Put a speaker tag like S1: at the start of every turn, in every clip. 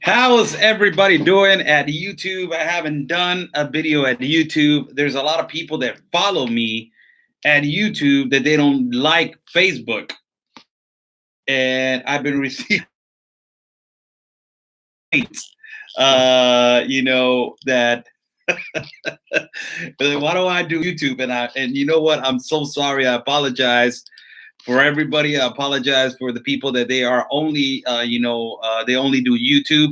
S1: How's everybody doing at YouTube? I haven't done a video at YouTube. There's a lot of people that follow me at YouTube that they don't like Facebook. And I've been receiving that why do I do YouTube? And you know what? I'm so sorry. I apologize for everybody. I apologize for the people that they are only they only do YouTube.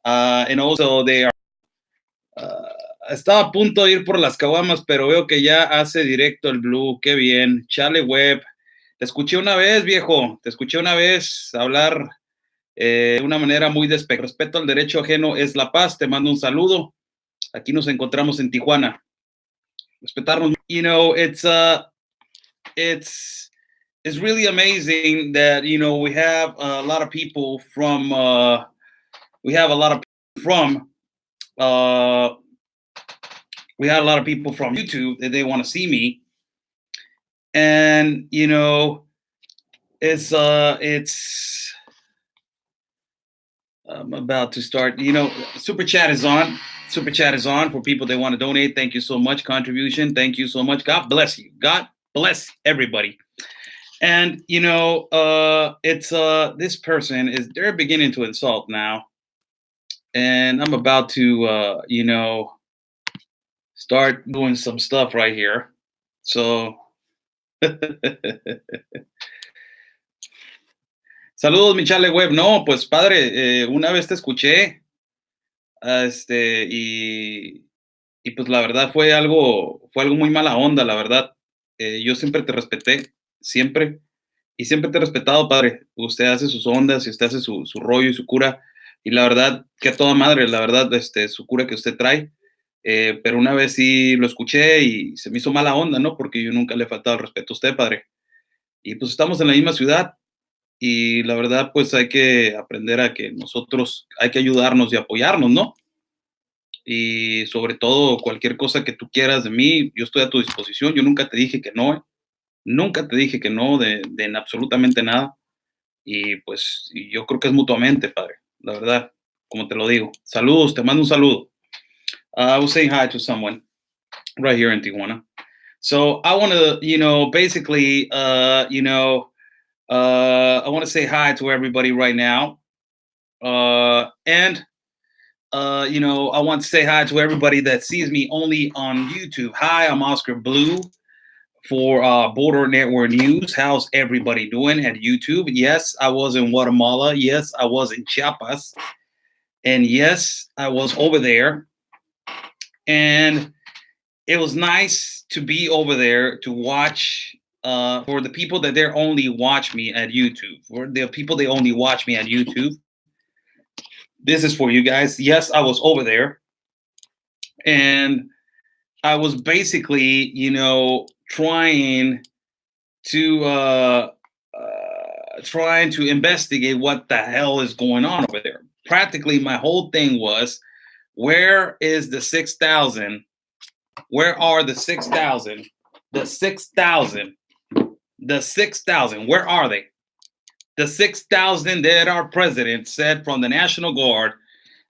S1: And also they are estaba a punto de ir por las caguamas, pero veo que ya hace directo el Blue. Qué bien. Chale Web. Te escuché una vez, viejo. Te escuché una vez hablar de una manera muy despectiva. Respeto al derecho ajeno es la paz. Te mando un saludo. Aquí nos encontramos en Tijuana. Respetarnos. You know, it's really amazing that, you know, we have a lot of people from we had a lot of people from YouTube that they want to see me. And, you know, it's I'm about to start, you know, Super Chat is on. Super Chat is on for people that want to donate. Thank you so much. Contribution. Thank you so much. God bless you. God bless everybody. And, you know, this person they're beginning to insult now. And I'm about to, you know, start doing some stuff right here. So, saludos, mi chale web. No, pues padre, una vez te escuché, y pues la verdad fue algo muy mala onda, la verdad. Yo siempre te respeté, siempre, y siempre te he respetado, padre. Usted hace sus ondas y usted hace su rollo y su cura. Y la verdad, que a toda madre, la verdad, su cura que usted trae. Pero una vez sí lo escuché y se me hizo mala onda, ¿no? Porque yo nunca le he faltado el respeto a usted, padre. Y pues estamos en la misma ciudad y la verdad, pues hay que aprender a que nosotros hay que ayudarnos y apoyarnos, ¿no? Y sobre todo, cualquier cosa que tú quieras de mí, yo estoy a tu disposición. Yo nunca te dije que no, Nunca te dije que no de absolutamente nada. Y pues yo creo que es mutuamente, padre. La verdad, como te lo digo. Saludos, te mando un saludo. I was saying hi to someone right here in Tijuana. So I want to, you know, basically, I want to say hi to everybody right now. And you know, I want to say hi to everybody that sees me only on YouTube. Hi, I'm Oscar Blue for Border Network News. How's everybody doing at YouTube? Yes, I was in Guatemala. Yes, I was in Chiapas. And yes, I was over there. And it was nice to be over there to watch for the people that they only watch me at YouTube. For the people they only watch me at YouTube. This is for you guys. Yes, I was over there. And I was basically, you know, trying to investigate what the hell is going on over there. Practically, my whole thing was, where is the 6,000? Where are the 6,000? The 6,000. The 6,000. Where are they? The 6,000 that our president said from the National Guard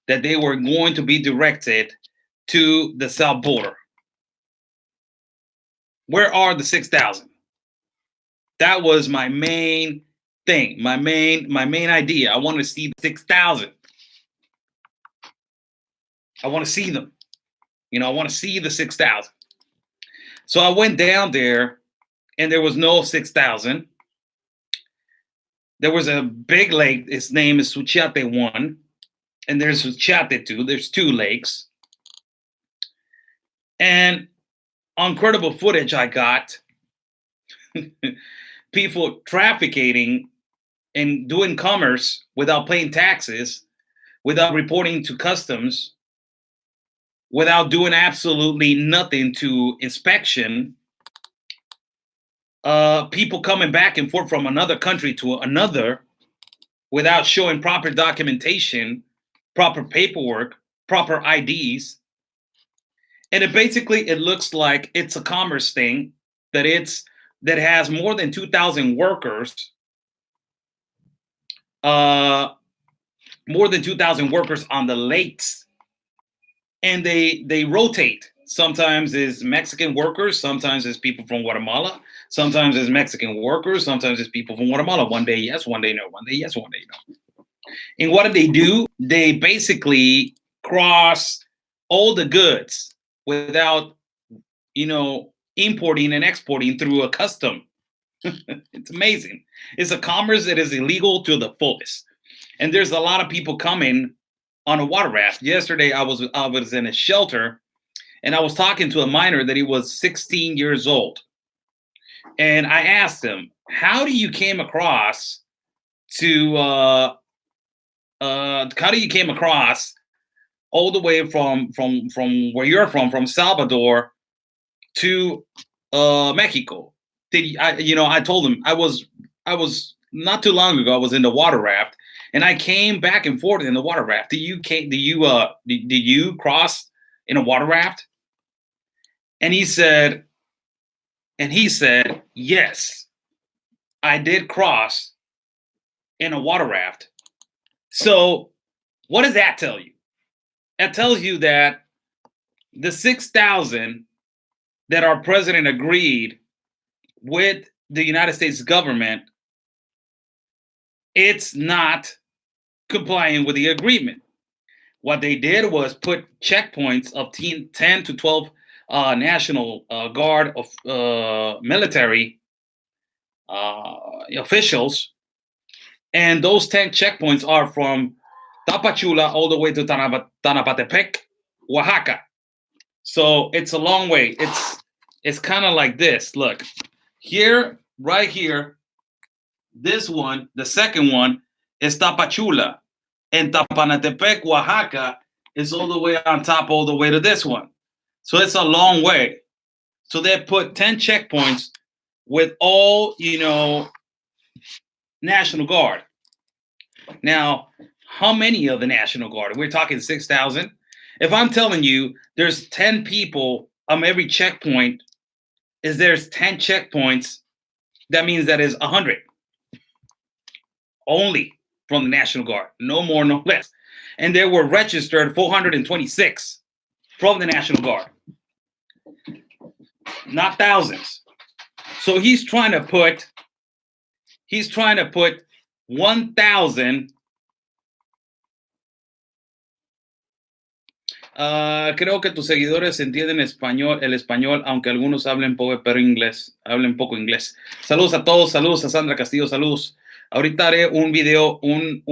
S1: that they were going to be directed to the south border. Where are the 6,000? That was my main thing, my main idea. I want to see the 6,000. I want to see them. I want to see the 6,000. So I went down there, and there was no 6,000. There was a big lake. Its name is Suchiate 1, and there's Suchiate 2. There's two lakes. And on credible footage I got, people trafficking and doing commerce without paying taxes, without reporting to customs, without doing absolutely nothing to inspection. People coming back and forth from another country to another without showing proper documentation, proper paperwork, proper IDs. And it looks like it's a commerce thing that has more than 2,000 workers, more than 2,000 workers on the lakes, and they rotate. Sometimes it's Mexican workers, sometimes it's people from Guatemala, sometimes it's Mexican workers, sometimes it's people from Guatemala. One day yes, one day no, one day yes, one day no. And what do? They basically cross all the goods without, importing and exporting through a custom. It's amazing. It's a commerce that is illegal to the fullest. And there's a lot of people coming on a water raft. Yesterday, I was in a shelter, and I was talking to a miner that he was 16 years old. And I asked him, how do you came across all the way from where you're from Salvador to Mexico? I told him I was not too long ago. I was in the water raft, and I came back and forth in the water raft. Did you cross in a water raft? And he said, yes, I did cross in a water raft. So what does that tell you? That tells you that the 6,000 that our president agreed with the United States government, it's not complying with the agreement. What they did was put checkpoints of 10 to 12 National Guard of military officials, and those 10 checkpoints are from Tapachula all the way to Tanapatepec, Oaxaca. So it's a long way. It's kind of like this. Look, here, right here, this one, the second one, is Tapachula. And Tapanatepec, Oaxaca, is all the way on top, all the way to this one. So it's a long way. So they put 10 checkpoints with all, National Guard. Now, how many of the National Guard? We're talking 6,000. If I'm telling you there's 10 people on every checkpoint, there's 10 checkpoints, that means that is 100 only from the National Guard. No more, no less. And there were registered 426 from the National Guard. Not thousands. So he's trying to put 1,000. Creo que tus seguidores entienden el español, aunque algunos hablen poco inglés. Saludos a todos, saludos a Sandra Castillo, saludos. Ahorita haré un video, un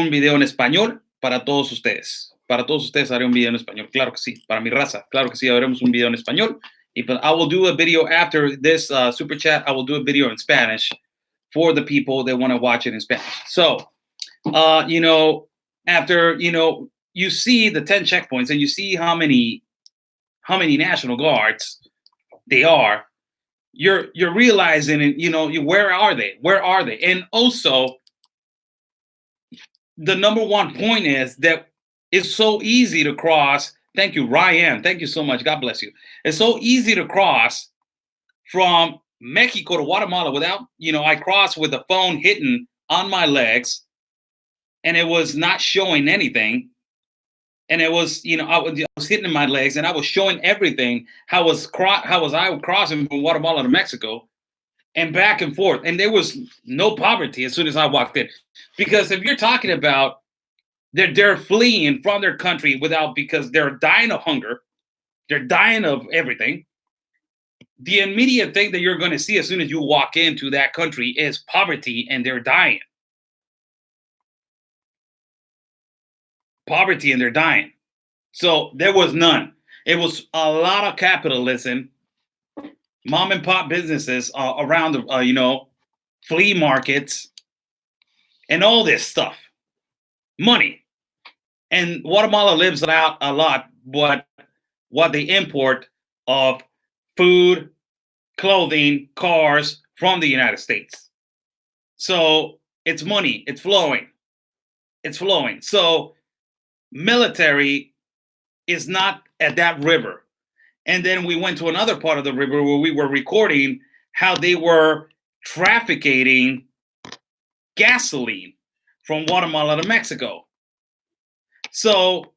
S1: video en español para todos ustedes. Para todos ustedes haré un video en español, claro que sí. Para mi raza, claro que sí, haremos un video en español. But I will do a video after this super chat. I will do a video in Spanish for the people that want to watch it in Spanish. So, after you see the 10 checkpoints and you see how many National Guards they are, you're realizing, where are they? And also, the number one point is that it's so easy to cross. Thank you, Ryan. Thank you so much. God bless you. It's so easy to cross from Mexico to Guatemala without, I crossed with the phone hitting on my legs, and it was not showing anything. And it was, I was hitting my legs, and I was showing everything. How was I crossing from Guatemala to Mexico, and back and forth, and there was no poverty as soon as I walked in, because if you're talking about they're fleeing from their country without because they're dying of hunger, they're dying of everything. The immediate thing that you're going to see as soon as you walk into that country is poverty, and they're dying. Poverty, and they're dying. So there was none. It was a lot of capitalism, mom and pop businesses around the, flea markets, and all this stuff. Money. And Guatemala lives out a lot what they import of food, clothing, cars from the United States. So it's money. It's flowing. It's flowing. So military is not at that river. And then we went to another part of the river where we were recording how they were trafficking gasoline from Guatemala to Mexico. So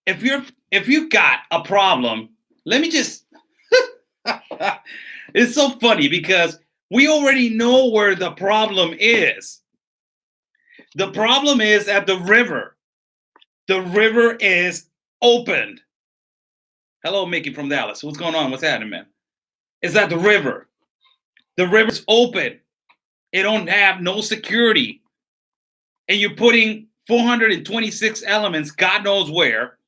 S1: if you got a problem, let me just it's so funny because we already know where the problem is. The problem is at the river. The river is opened. Hello, Mickey from Dallas. What's going on? What's happening, man? It's at the river. The river's open. It don't have no security. And you're putting 426 elements, God knows where,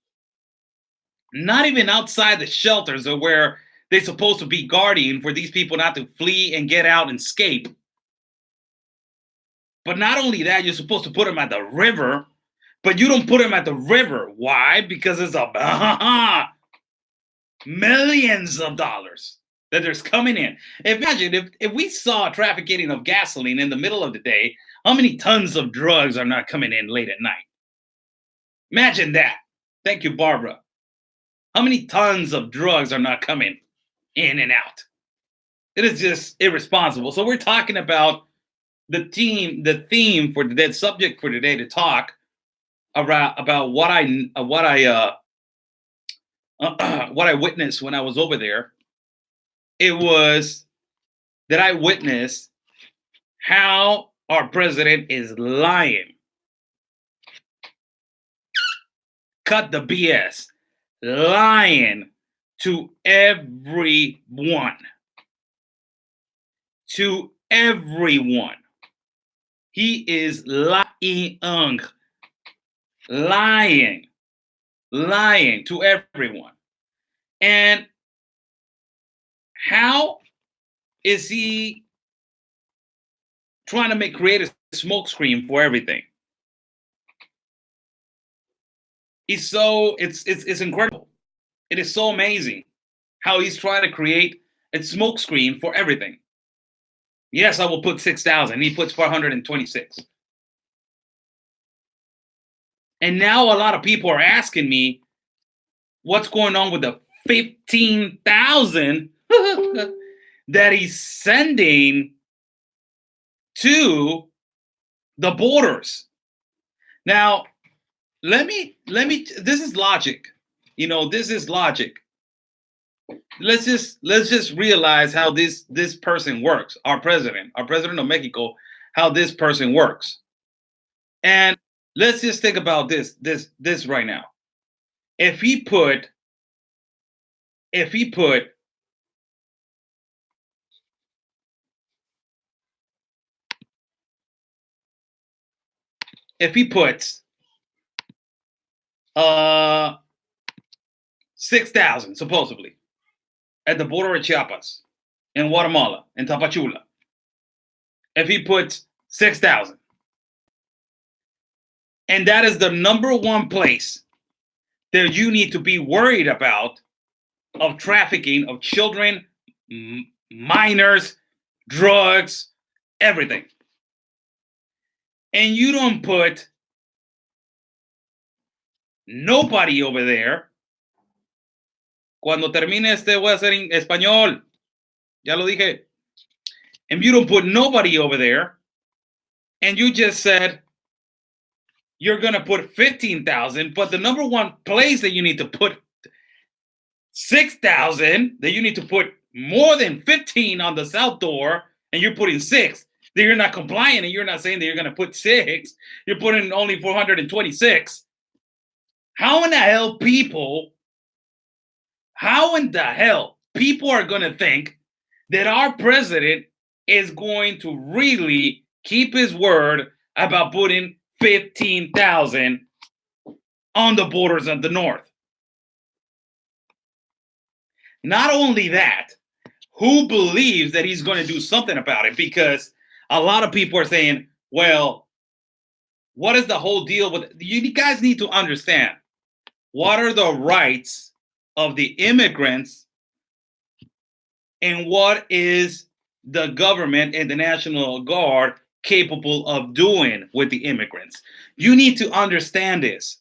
S1: not even outside the shelters or where they're supposed to be guarding for these people not to flee and get out and escape. But not only that, you're supposed to put them at the river, but you don't put them at the river. Why? Because it's millions of dollars that there's coming in. Imagine if we saw trafficking of gasoline in the middle of the day, how many tons of drugs are not coming in late at night? Imagine that. Thank you, Barbara. How many tons of drugs are not coming in and out? It is just irresponsible. So we're talking about the theme for the subject for today to talk about what I witnessed when I was over there. It was that I witnessed how our president is lying. Cut the BS. Lying to everyone. To everyone. He is lying. Lying to everyone. And how is he trying to create a smokescreen for everything? It's incredible. It is so amazing how he's trying to create a smokescreen for everything. Yes, I will put 6,000. He puts 426. And now a lot of people are asking me what's going on with the 15,000 that he's sending to the borders. Now, let me this is logic. This is logic. Let's just realize how this person works. Our president of Mexico, how this person works. And let's just think about this right now. If he put puts 6,000 supposedly at the border of Chiapas in Guatemala in Tapachula, if he puts 6,000, and that is the number one place that you need to be worried about of trafficking of children, minors, drugs, everything, and you don't put nobody over there Cuando termine este voy a hacer en español. Ya lo dije. And you don't put nobody over there. And you just said you're going to put 15,000, but the number one place that you need to put 6,000, that you need to put more than 15 on the south door, and you're putting 6, that you're not compliant, and you're not saying that you're going to put 6, you're putting only 426. How in the hell people are going to think that our president is going to really keep his word about putting 15,000 on the borders of the north? Not only that, who believes that he's going to do something about it? Because a lot of people are saying, well, what is the whole deal with it? You guys need to understand, what are the rights of the immigrants and what is the government and the National Guard capable of doing with the immigrants? You need to understand this.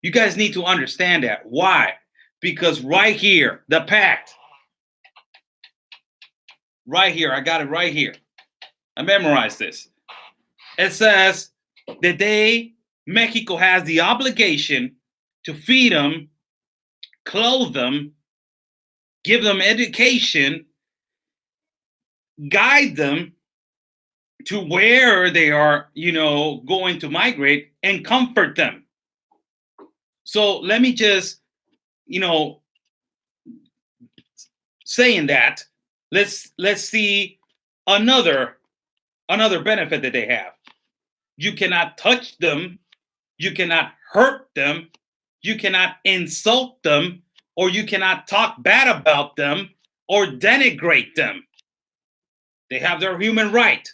S1: You guys need to understand that. Why? Because right here, the pact, right here, I got it right here. I memorized this. It says that Mexico has the obligation to feed them, clothe them, give them education, guide them to where they are, going to migrate, and comfort them. So let me just, saying that, let's see another benefit that they have. You cannot touch them, you cannot hurt them, you cannot insult them, or you cannot talk bad about them or denigrate them. They have their human right.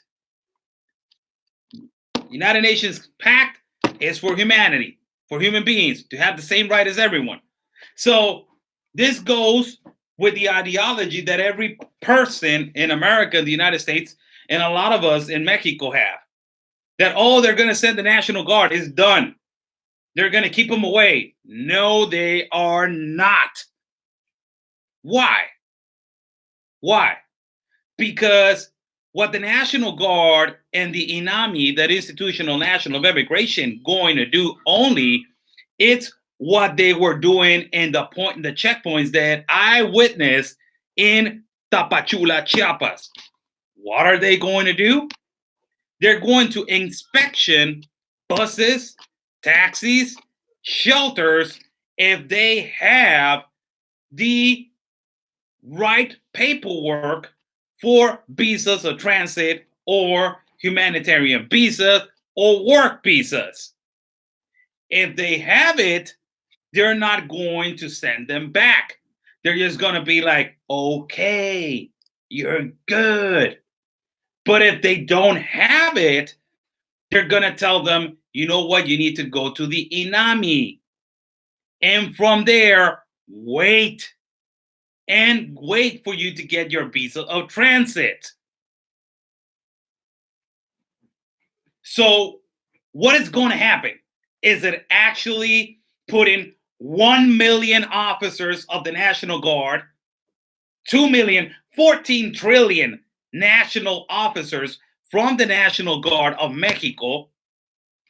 S1: United Nations Pact is for humanity, for human beings to have the same right as everyone. So this goes with the ideology that every person in America, the United States, and a lot of us in Mexico have. That, they're going to send the National Guard. Is done. They're going to keep them away. No, they are not. Why? Why? Because what the National Guard and the INAMI, that Institutional National of Immigration, going to do only, it's what they were doing in the checkpoints that I witnessed in Tapachula, Chiapas. What are they going to do? They're going to inspection buses, taxis, shelters, if they have the right paperwork for visas of transit or humanitarian visas or work visas. If they have it, they're not going to send them back. They're just going to be like, okay, you're good. But if they don't have it, they're going to tell them, you know what, you need to go to the INAMI. And from there, wait for you to get your visa of transit. So what is going to happen? Is it actually putting 1 million officers of the National Guard, 2 million, 14 trillion national officers from the National Guard of Mexico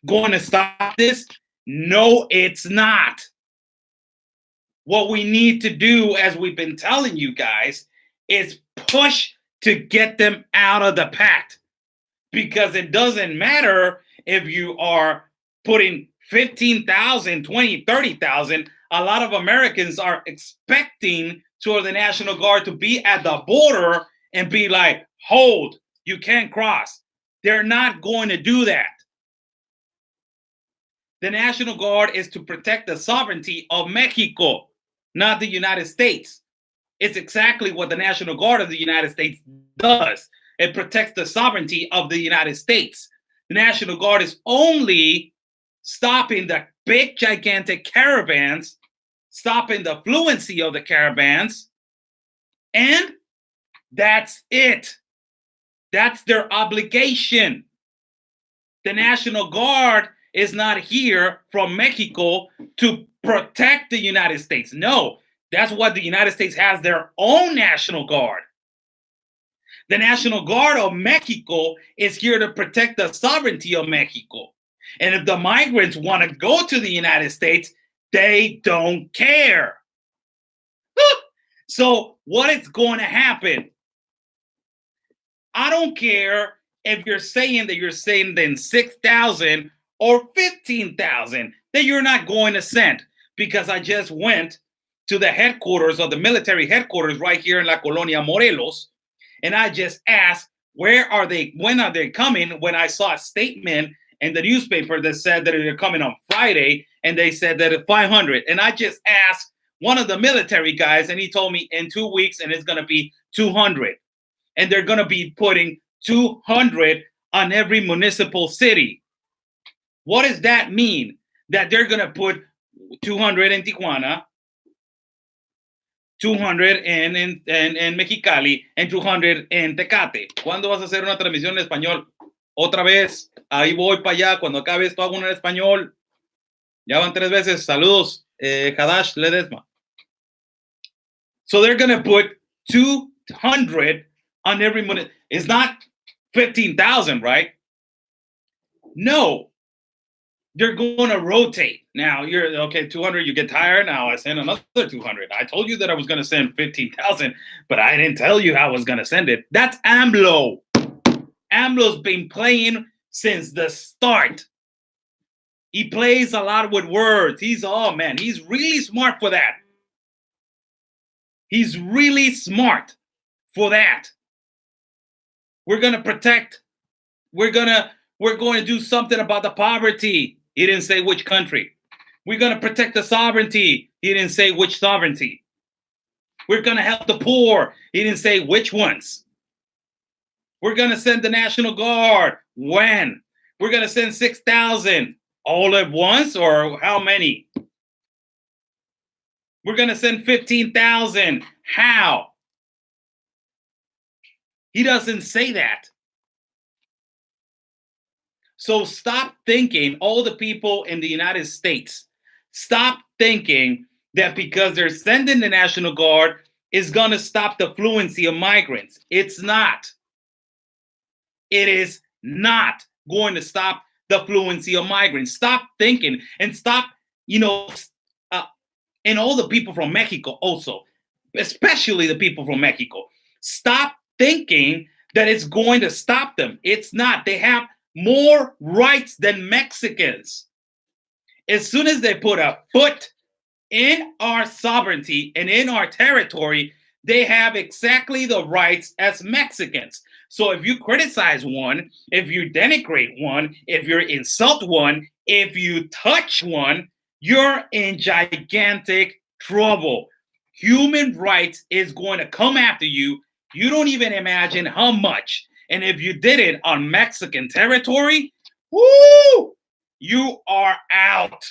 S1: going to stop this? No, it's not. What we need to do, as we've been telling you guys, is push to get them out of the pact. Because it doesn't matter if you are putting 15,000, 20, 30,000. A lot of Americans are expecting for the National Guard to be at the border and be like, hold, you can't cross. They're not going to do that. The National Guard is to protect the sovereignty of Mexico, not the United States. It's exactly what the National Guard of the United States does. It protects the sovereignty of the United States. The National Guard is only stopping the big, gigantic caravans, stopping the fluency of the caravans, and that's it. That's their obligation. The National Guard is not here from Mexico to protect the United States. No, That's why the United States has their own National Guard. The National Guard of Mexico is here to protect the sovereignty of Mexico. And if the migrants want to go to the United States, they don't care. So what is going to happen? I don't care if you're saying that you're sending 6,000 or 15,000 that you're not going to send, because I just went to the headquarters of the military headquarters right here in La Colonia Morelos, and I just asked, where are they? When are they coming? When I saw a statement in the newspaper that said that they're coming on Friday, and they said that it's 500. And I just asked one of the military guys, and he told me in 2 weeks, and it's going to be 200. And they're going to be putting 200 on every municipal city. What does that mean? That they're going to put 200 in Tijuana, 200 en Mexicali, and 200 en Tecate. ¿Cuándo vas a hacer una transmisión en español? Otra vez, ahí voy para allá. Cuando acabe esto hago una en español. Ya van 3 veces. Saludos, Hadash Ledesma. So they're going to put 200 on every minute. It's not 15,000, right? No. You're going to rotate. Now, you're, okay, 200, you get tired. Now I send another 200. I told you that I was going to send 15,000, but I didn't tell you how I was going to send it. That's AMLO. AMLO's been playing since the start. He plays a lot with words. He's really smart for that. He's really smart for that. We're going to protect. We're going to do something about the poverty. He didn't say which country. We're going to protect the sovereignty. He didn't say which sovereignty. We're going to help the poor. He didn't say which ones. We're going to send the National Guard. When? We're going to send 6,000 all at once, or how many? We're going to send 15,000. How? He doesn't say that. So stop thinking, all the people in the United States, stop thinking that because they're sending the National Guard is going to stop the fluency of migrants. It's not. It is not going to stop the fluency of migrants. Stop thinking, and stop, and all the people from Mexico also, especially the people from Mexico, stop thinking that it's going to stop them. It's not. They have more rights than Mexicans. As soon as they put a foot in our sovereignty and in our territory, they have exactly the rights as Mexicans. So if you criticize one, if you denigrate one, if you insult one, if you touch one, you're in gigantic trouble. Human rights is going to come after you. You don't even imagine how much. And if you did it on Mexican territory, woo, you are out.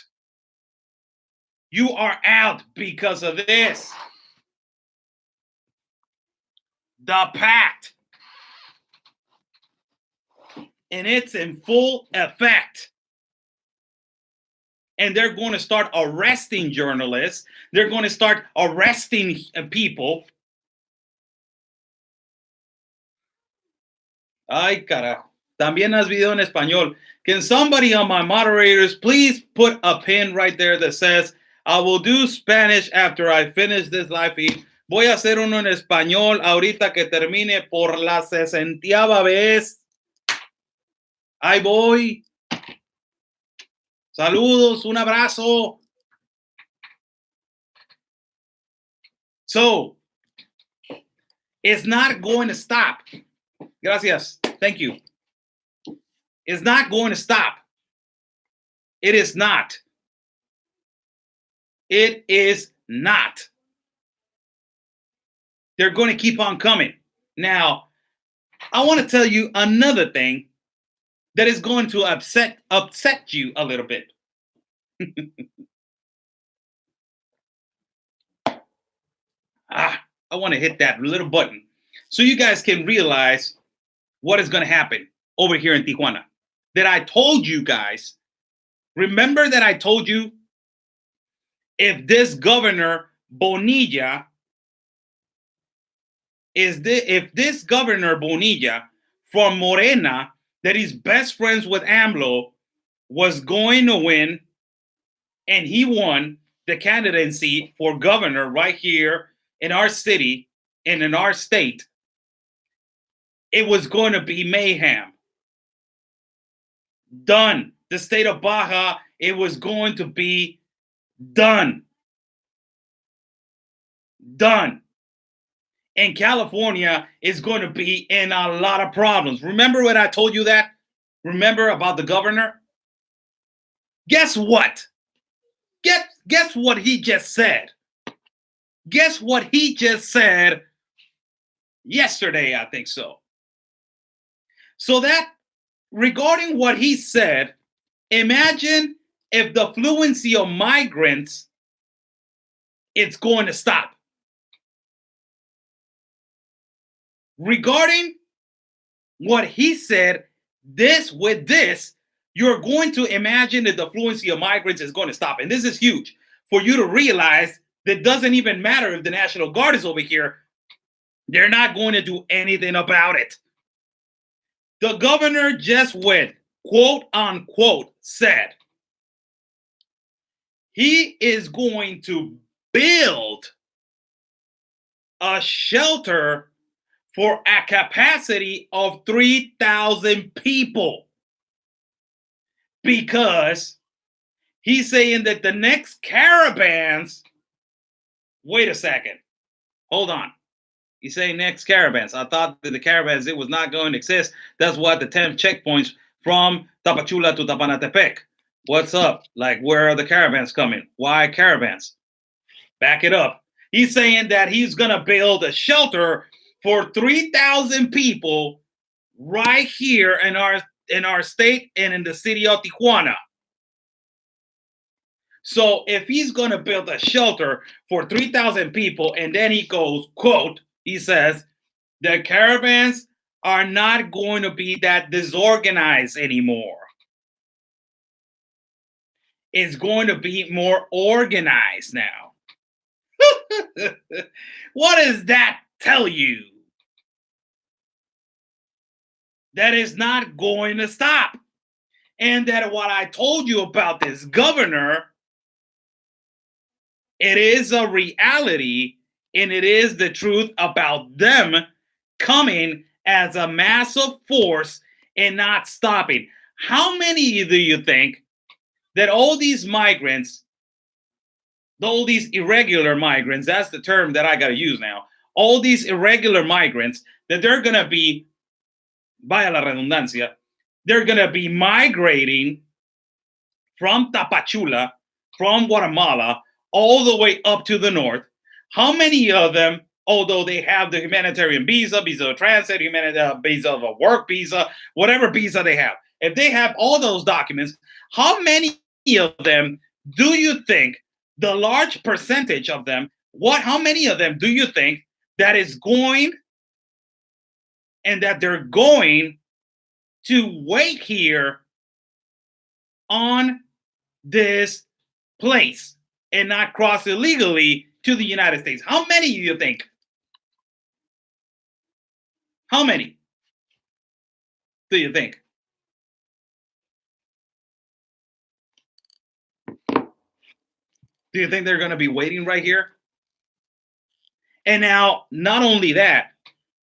S1: You are out because of this. The pact. And it's in full effect. And they're going to start arresting journalists. They're going to start arresting people. Ay, carajo. También has video en español. Can somebody on my moderators please put a pin right there that says, I will do Spanish after I finish this live feed. Voy a hacer uno en español ahorita que termine por la 60ª vez. Ahí voy. Saludos, un abrazo. So, it's not going to stop. Gracias. Thank you. It's not going to stop. It is not. It is not. They're going to keep on coming. Now, I want to tell you another thing that is going to upset you a little bit. I want to hit that little button so you guys can realize what is going to happen over here in Tijuana. That I told you guys, remember that I told you if this governor Bonilla if this governor Bonilla from Morena, that is best friends with AMLO, was going to win, and he won the candidacy for governor right here in our city and in our state, it was going to be mayhem. Done. The state of Baja, it was going to be done. Done. And California is going to be in a lot of problems. Remember when I told you that? Remember about the governor? Guess what? Guess what he just said? Guess what he just said yesterday, I think so. So that regarding what he said, imagine if the fluency of migrants, it's going to stop. Regarding what he said, with this, you're going to imagine that the fluency of migrants is going to stop. And this is huge for you to realize that it doesn't even matter if the National Guard is over here. They're not going to do anything about it. The governor just went, quote unquote, said he is going to build a shelter for a capacity of 3,000 people. Because he's saying that the next caravans, wait a second, hold on. He's saying next caravans. I thought that the caravans, it was not going to exist. That's what the 10 checkpoints from Tapachula to Tapanatepec. What's up? Like, where are the caravans coming? Why caravans? Back it up. He's saying that he's going to build a shelter for 3,000 people right here in our state and in the city of Tijuana. So if he's going to build a shelter for 3,000 people, and then he goes, quote, he says, the caravans are not going to be that disorganized anymore. It's going to be more organized now. What does that tell you? That is not going to stop. And that what I told you about this governor, it is a reality, and it is the truth about them coming as a massive force and not stopping. How many do you think that all these migrants, all these irregular migrants, that's the term that I got to use now, all these irregular migrants, that they're going to be, vaya la redundancia, they're going to be migrating from Tapachula, from Guatemala, all the way up to the north? How many of them, although they have the humanitarian visa, visa of transit, visa of a work visa, whatever visa they have, if they have all those documents, how many of them do you think, the large percentage of them, how many of them do you think that is going and that they're going to wait here on this place and not cross illegally to the United States? How many do you think? How many do you think? Do you think they're going to be waiting right here? And now, not only that,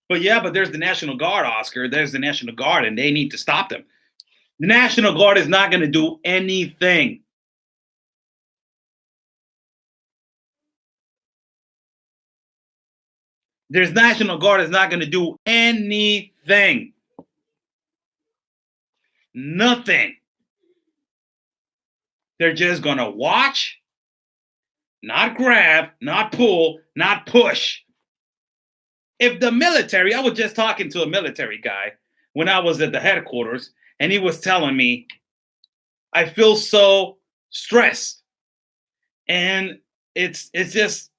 S1: but there's the National Guard, Oscar. There's the National Guard, and they need to stop them. The National Guard is not going to do anything. There's National Guard is not going to do anything. Nothing. They're just going to watch, not grab, not pull, not push. If the military, I was just talking to a military guy when I was at the headquarters, and he was telling me, I feel so stressed. And it's just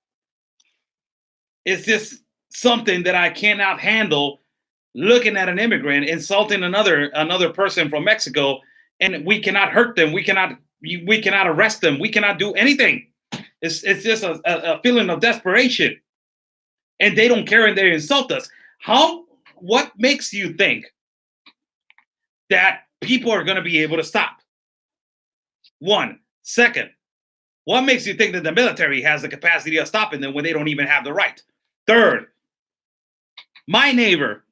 S1: something that I cannot handle, looking at an immigrant insulting another person from Mexico, and we cannot hurt them, we cannot arrest them, we cannot do anything. It's just a feeling of desperation, and they don't care and they insult us. How? What makes you think that people are going to be able to stop? One. Second, what makes you think that the military has the capacity of stopping them when they don't even have the right? Third, my neighbor,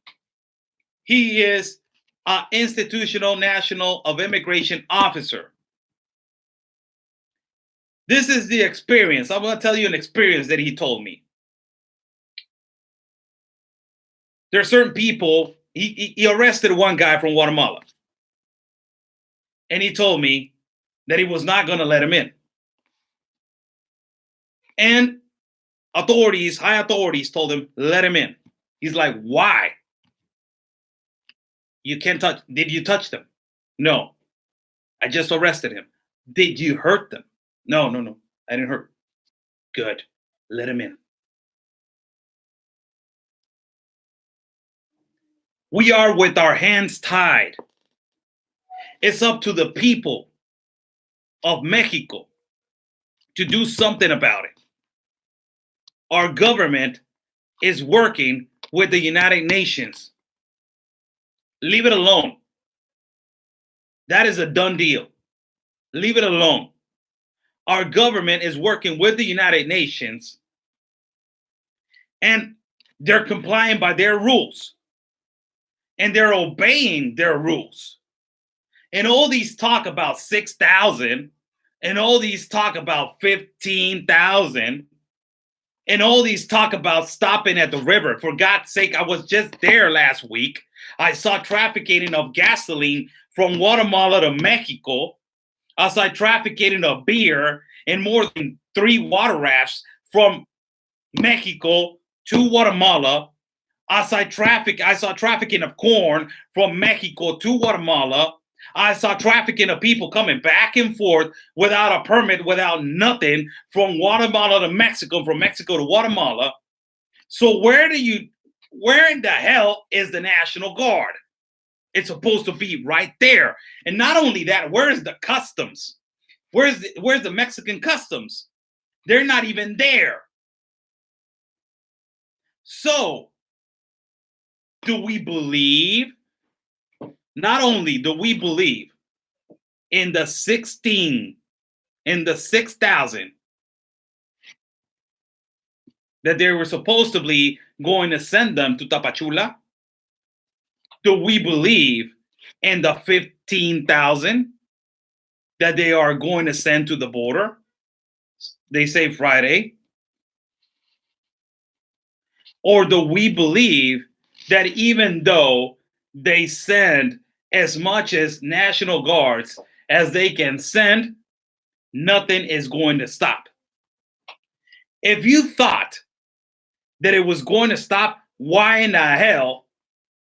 S1: he is an institutional national of immigration officer. This is the experience. I'm going to tell you an experience that he told me. There are certain people, he arrested one guy from Guatemala. And he told me that he was not going to let him in. And high authorities told him, let him in. He's like, why? You can't touch. Did you touch them? No. I just arrested him. Did you hurt them? No. I didn't hurt. Good. Let him in. We are with our hands tied. It's up to the people of Mexico to do something about it. Our government is working with the United Nations. Leave it alone. That is a done deal. Leave it alone. Our government is working with the United Nations, and they're complying by their rules, and they're obeying their rules. And all these talk about 6,000, and all these talk about 15,000, and all these talk about stopping at the river. For God's sake, I was just there last week. I saw trafficking of gasoline from Guatemala to Mexico. I saw trafficking of beer and more than 3 water rafts from Mexico to Guatemala. I saw trafficking of corn from Mexico to Guatemala. I saw trafficking of people coming back and forth without a permit, without nothing, from Guatemala to Mexico, from Mexico to Guatemala. So where in the hell is the National Guard? It's supposed to be right there. And not only that, where is the customs? Where's the Mexican customs? They're not even there. So, do we believe? Not only do we believe in the 6,000 that they were supposedly going to send them to Tapachula, do we believe in the 15,000 that they are going to send to the border? They say Friday. Or do we believe that even though they send as much as National Guards as they can send, nothing is going to stop? If you thought that it was going to stop, why in the hell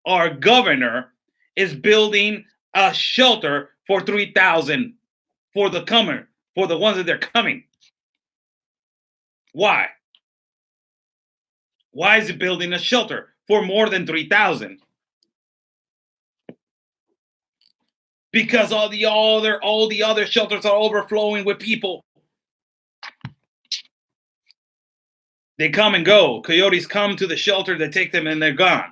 S1: our governor is building a shelter for 3,000 for the ones that they're coming? Why? Why is he building a shelter for more than 3,000? Because all the other shelters are overflowing with people. They come and go. Coyotes come to the shelter, they take them, and they're gone.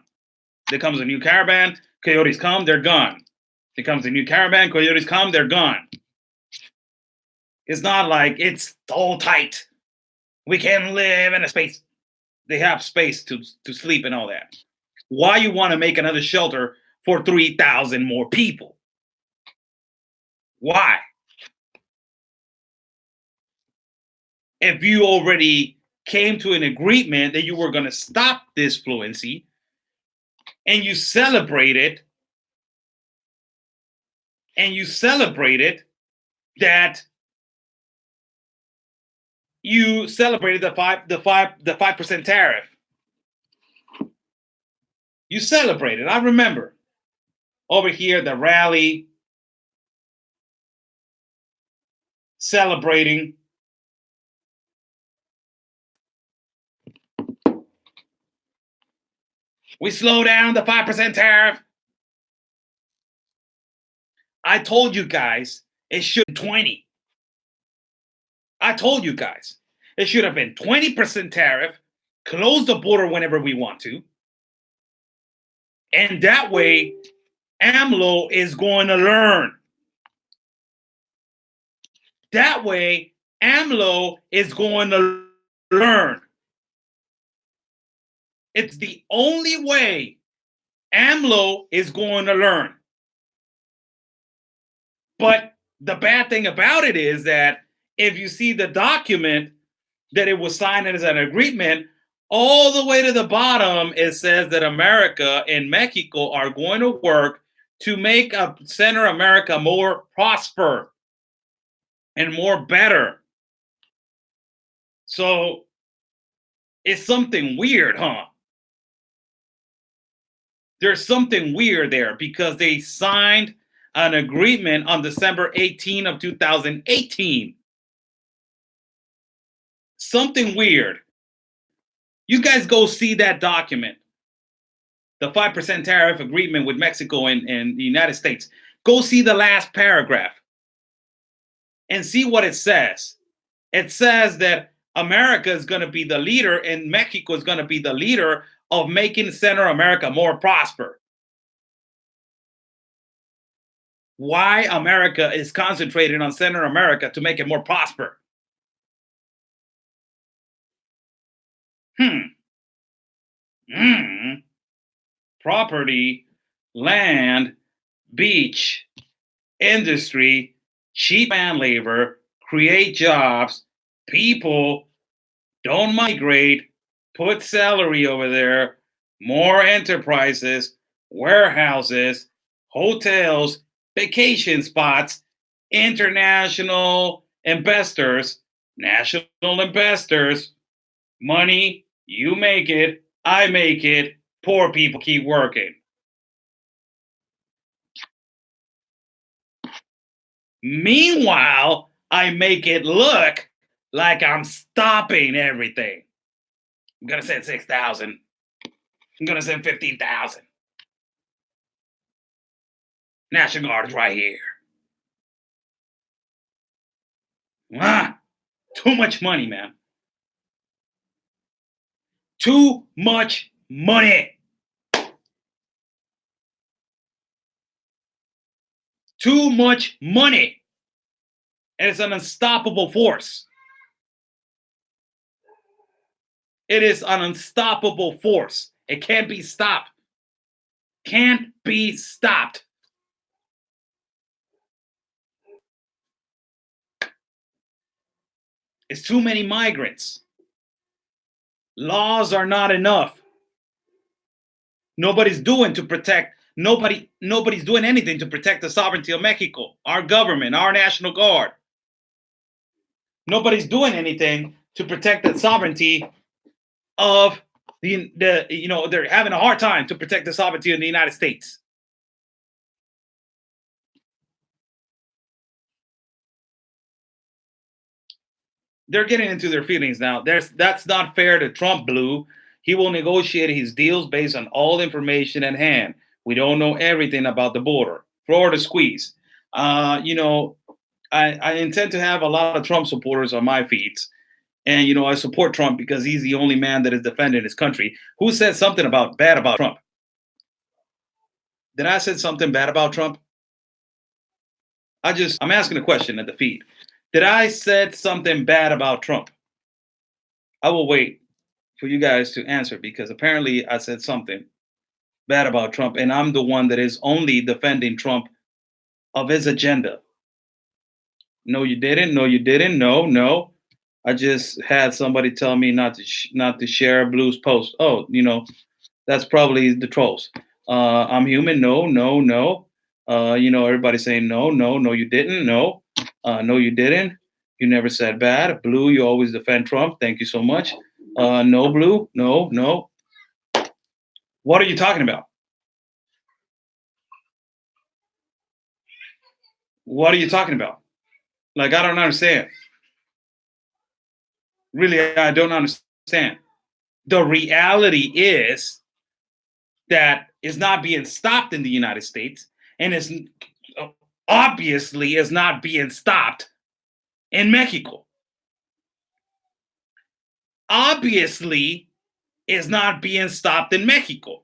S1: There comes a new caravan, coyotes come, they're gone. There comes a new caravan, coyotes come, they're gone. It's not like it's all tight. We can live in a space. They have space to sleep and all that. Why you want to make another shelter for 3,000 more people? Why? If you already came to an agreement that you were going to stop this fluency, and you celebrated that you celebrated the 5% tariff. You celebrated. I remember over here the rally, celebrating. We slow down the 5% tariff. I told you guys it should be 20. I told you guys. It should have been 20% tariff, close the border whenever we want to. And that way, AMLO is going to learn. That way, AMLO is going to learn. It's the only way AMLO is going to learn. But the bad thing about it is that if you see the document that it was signed as an agreement, all the way to the bottom, it says that America and Mexico are going to work to make Central America more prosper and more better. So it's something weird, huh? There's something weird there because they signed an agreement on December 18 of 2018. Something weird. You guys go see that document, the 5% tariff agreement with Mexico and the United States. Go see the last paragraph and see what it says. It says that America is going to be the leader and Mexico is going to be the leader of making Central America more prosper. Why America is concentrating on Central America to make it more prosper? Hmm. Property, land, beach, industry, cheap man labor, create jobs, people, don't migrate, put salary over there, more enterprises, warehouses, hotels, vacation spots, international investors, national investors, money, you make it, I make it, poor people keep working. Meanwhile, I make it look like I'm stopping everything. I'm gonna send 6,000. I'm gonna send 15,000. National Guard is right here. Ah, too much money, man. Too much money. Too much money. And it's an unstoppable force. It is an unstoppable force. It can't be stopped. Can't be stopped. It's too many migrants. Laws are not enough. Nobody's doing to protect nobody's doing anything to protect the sovereignty of Mexico, our government, our national guard. Nobody's doing anything to protect the sovereignty of the they're having a hard time to protect the sovereignty of the United States. They're getting into their feelings now. That's not fair to Trump, Blue. He will negotiate his deals based on all information at hand. We don't know everything about the border. Florida squeeze. I intend to have a lot of Trump supporters on my feeds. And I support Trump because he's the only man that is defending his country. Who said something bad about Trump? Did I say something bad about Trump? I'm asking a question at the feed. Did I said something bad about Trump? I will wait for you guys to answer because apparently I said something bad about Trump, and I'm the one that is only defending Trump of his agenda. No, you didn't. No, you didn't. No, no. I just had somebody tell me not to share Blue's post. Oh, that's probably the trolls. I'm human. No, no, no. Everybody's saying no, no, no. You didn't. No, no, you didn't. You never said bad. Blue, you always defend Trump. Thank you so much. No, Blue. No, no. What are you talking about? What are you talking about? Like, I don't understand. Really, I don't understand. The reality is that is not being stopped in the United States and is obviously is not being stopped in Mexico. obviously is not being stopped in Mexico.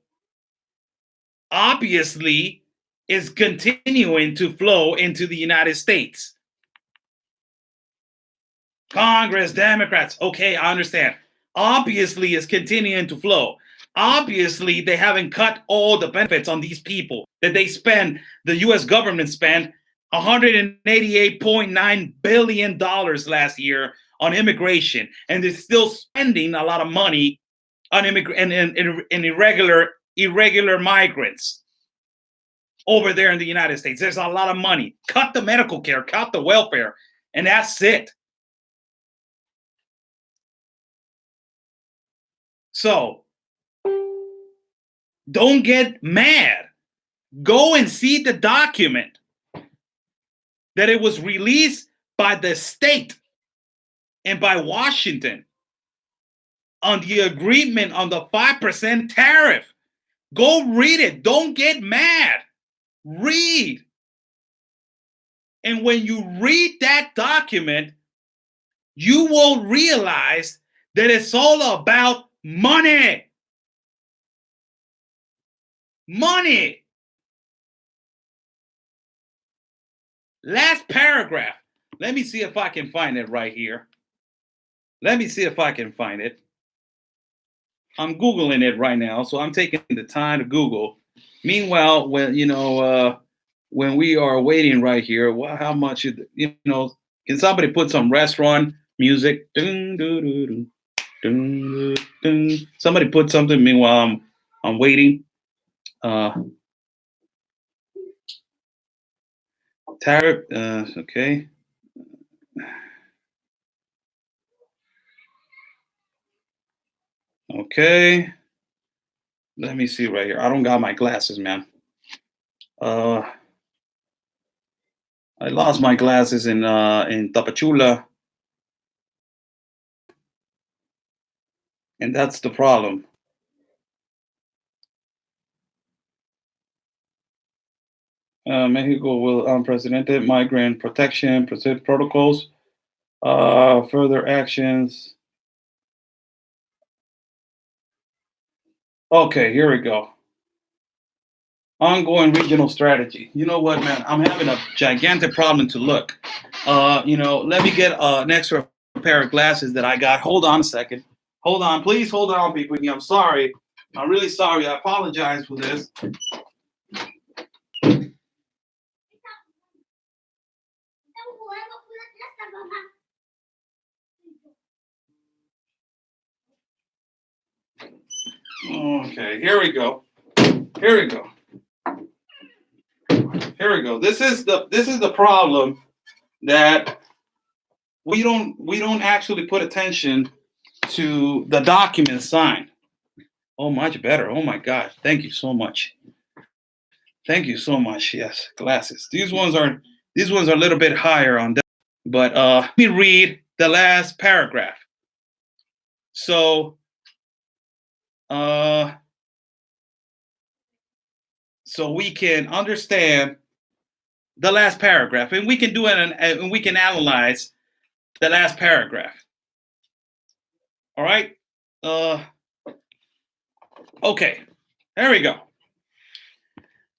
S1: Obviously is continuing to flow into the United States. Congress, Democrats, okay, I understand. Obviously is continuing to flow. Obviously, they haven't cut all the benefits on these people that they spend, the US government spent $188.9 billion last year on immigration, and they're still spending a lot of money on irregular migrants over there in the United States. There's a lot of money. Cut the medical care, cut the welfare, and that's it. So don't get mad. Go and see the document that it was released by the state and by Washington on the agreement on the 5% tariff. Go read it. Don't get mad. Read. And when you read that document, you will realize that it's all about money. Money. Last paragraph. Let me see if I can find it right here. Let me see if I can find it. I'm Googling it right now, so I'm taking the time to Google. Meanwhile, when when we are waiting right here, well, how much can somebody put some restaurant music? Dun, dun, dun, dun, dun, dun. Somebody put something. Meanwhile, I'm waiting. Tariff. Okay. Okay. Let me see right here. I don't got my glasses, man. I lost my glasses in Tapachula, and that's the problem. Mexico will unprecedented migrant protection protocols, further actions. Okay, here we go. Ongoing regional strategy. You know what, man? I'm having a gigantic problem to look. Let me get an extra pair of glasses that I got. Hold on a second. Hold on. Please hold on, people. I'm sorry. I'm really sorry. I apologize for this. Okay, here we go. Here we go. Here we go. This is the problem, that we don't actually put attention to the document signed. Oh, much better. Oh my God. Thank you so much. Thank you so much. Yes, glasses. These ones are a little bit higher on that. But let me read the last paragraph. So so we can understand the last paragraph, and we can do it, and we can analyze the last paragraph. All right. Okay. There we go.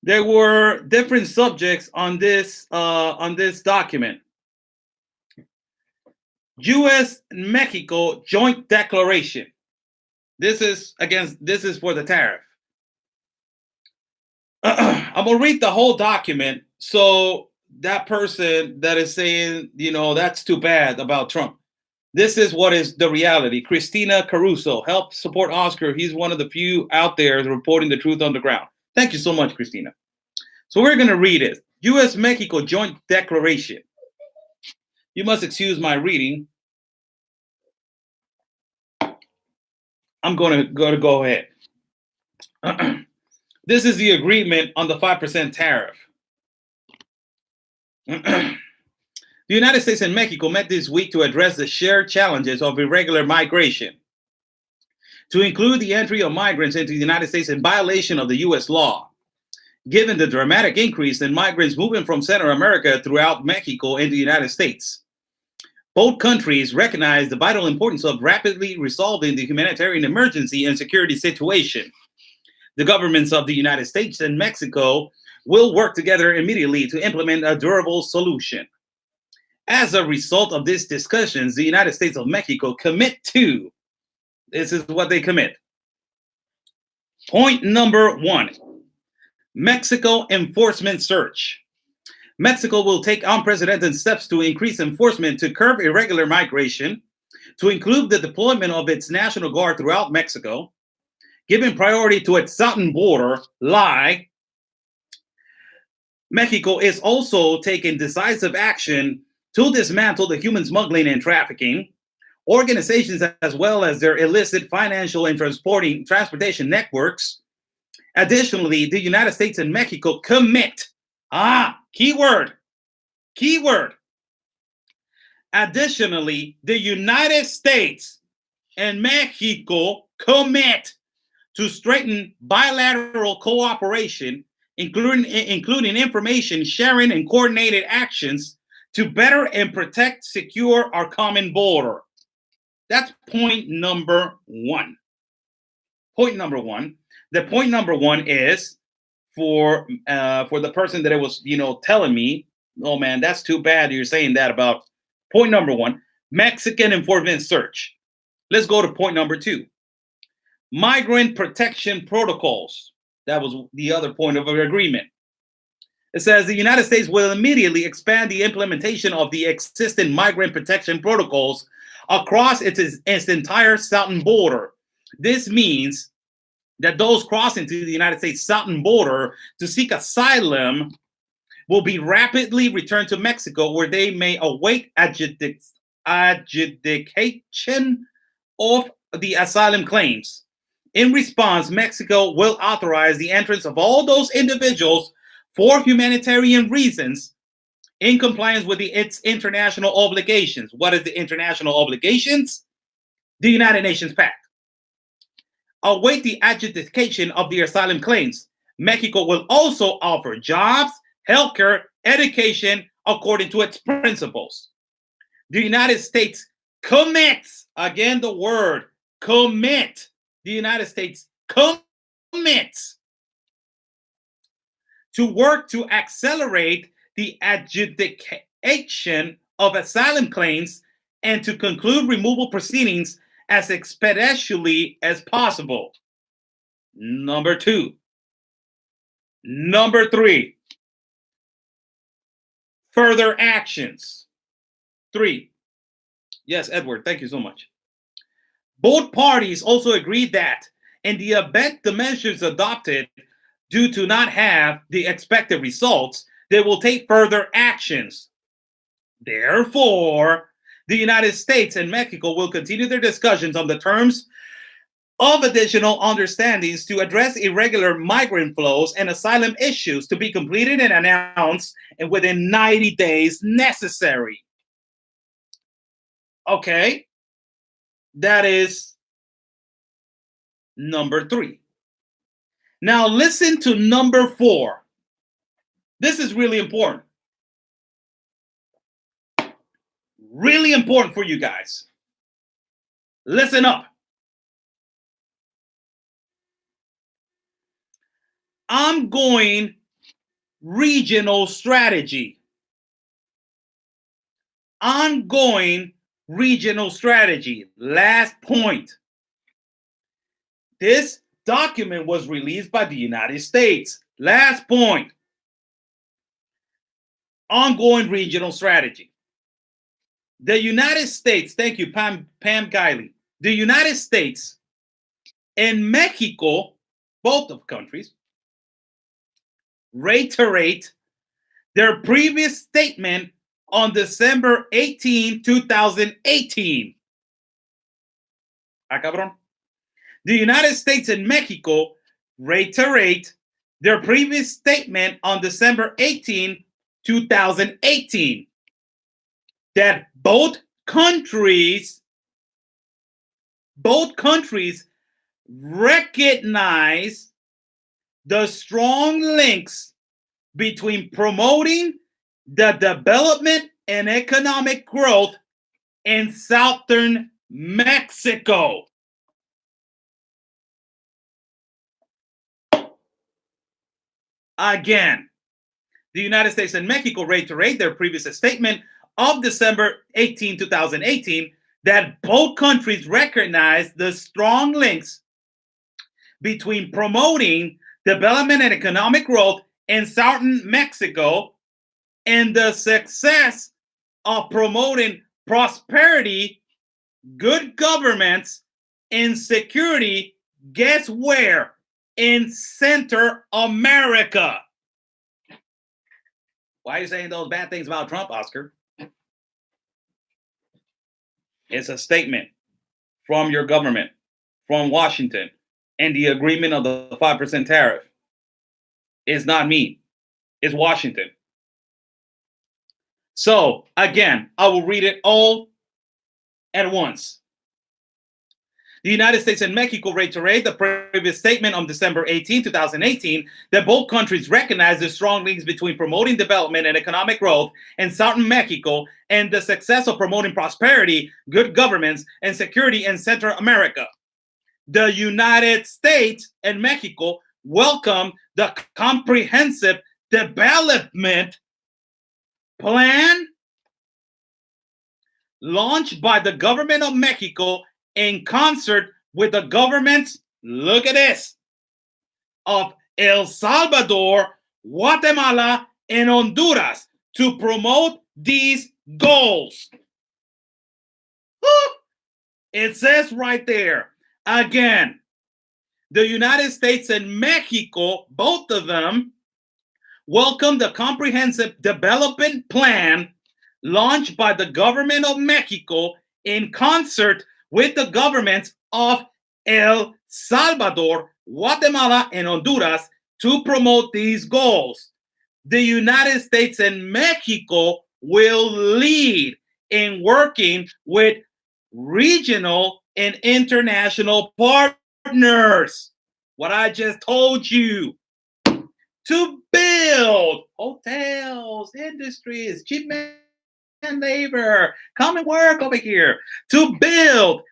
S1: There were different subjects on this document. U.S. and Mexico joint declaration. This is for the tariff. I'm gonna read the whole document, so that person that is saying, that's too bad about Trump. This is what is the reality. Christina Caruso, help support Oscar. He's one of the few out there reporting the truth on the ground. Thank you so much, Christina. So we're gonna read it. U.S.-Mexico joint declaration. You must excuse my reading. I'm gonna go ahead. This is the agreement on the 5% tariff. The United States and Mexico met this week to address the shared challenges of irregular migration, to include the entry of migrants into the United States in violation of the U.S. law. Given the dramatic increase in migrants moving from Central America throughout Mexico into the United States, Both countries recognize the vital importance of rapidly resolving the humanitarian emergency and security situation. The governments of the United States and Mexico will work together immediately to implement a durable solution. As a result of these discussions, the United States of Mexico commit to this is what they commit. Point number 1, Mexico enforcement surge. Mexico will take unprecedented steps to increase enforcement to curb irregular migration, to include the deployment of its National Guard throughout Mexico, giving priority to its southern border. Lie. Mexico is also taking decisive action to dismantle the human smuggling and trafficking organizations, as well as their illicit financial and transportation networks. Additionally, the United States and Mexico commit. Keyword. Additionally, the United States and Mexico commit to strengthen bilateral cooperation, including information sharing and coordinated actions to better and protect, secure our common border. That's point number 1. Point number 1. The point number 1 is for the person that it was, telling me, oh man, that's too bad you're saying that about point number 1, Mexican enforcement search. Let's go to point number 2, migrant protection protocols. That was the other point of agreement. It says the United States will immediately expand the implementation of the existing migrant protection protocols across its entire southern border. This means that those crossing to the United States southern border to seek asylum will be rapidly returned to Mexico, where they may await adjudication of the asylum claims. In response, Mexico will authorize the entrance of all those individuals for humanitarian reasons in compliance with its international obligations. What is the international obligations? The United Nations Pact. Await the adjudication of the asylum claims. Mexico will also offer jobs, healthcare, education according to its principles. The United States commits, again the word commit, the United States commits to work to accelerate the adjudication of asylum claims and to conclude removal proceedings as expeditiously as possible. Number 2. Number 3. Further actions. 3. Yes, Edward, thank you so much. Both parties also agreed that in the event the measures adopted do not have the expected results, they will take further actions. Therefore, the United States and Mexico will continue their discussions on the terms of additional understandings to address irregular migrant flows and asylum issues, to be completed and announced within 90 days necessary. Okay, that is number 3. Now listen to number 4. This is really important. Really important for you guys. Listen up. Ongoing regional strategy. Ongoing regional strategy. Last point. This document was released by the United States. Last point. Ongoing regional strategy. The United States, thank you, Pam Kiley. The United States and Mexico, both of countries, reiterate their previous statement on December 18, 2018. Cabrón. The United States and Mexico reiterate their previous statement on December 18, 2018, that both countries recognize the strong links between promoting the development and economic growth in southern Mexico. Again, the United States and Mexico reiterate their previous statement of December 18, 2018, that both countries recognize the strong links between promoting development and economic growth in southern Mexico and the success of promoting prosperity, good governance, and security. Guess where? In Central America. Why are you saying those bad things about Trump, Oscar? It's a statement from your government, from Washington, and the agreement of the 5% tariff. It's not me, it's Washington. So, again, I will read it all at once. The United States and Mexico reiterate the previous statement on December 2018, that both countries recognize the strong links between promoting development and economic growth in southern Mexico and the success of promoting prosperity, good governance, and security in Central America. The United States and Mexico welcome the comprehensive development plan launched by the government of Mexico in concert with the governments, look at this, of El Salvador, Guatemala, and Honduras to promote these goals. It says right there, again, the United States and Mexico, both of them, welcome the comprehensive development plan launched by the government of Mexico in concert with the governments of El Salvador, Guatemala, and Honduras to promote these goals. The United States and Mexico will lead in working with regional and international partners. What I just told you. To build hotels, industries, cheap man labor, come and work over here. To build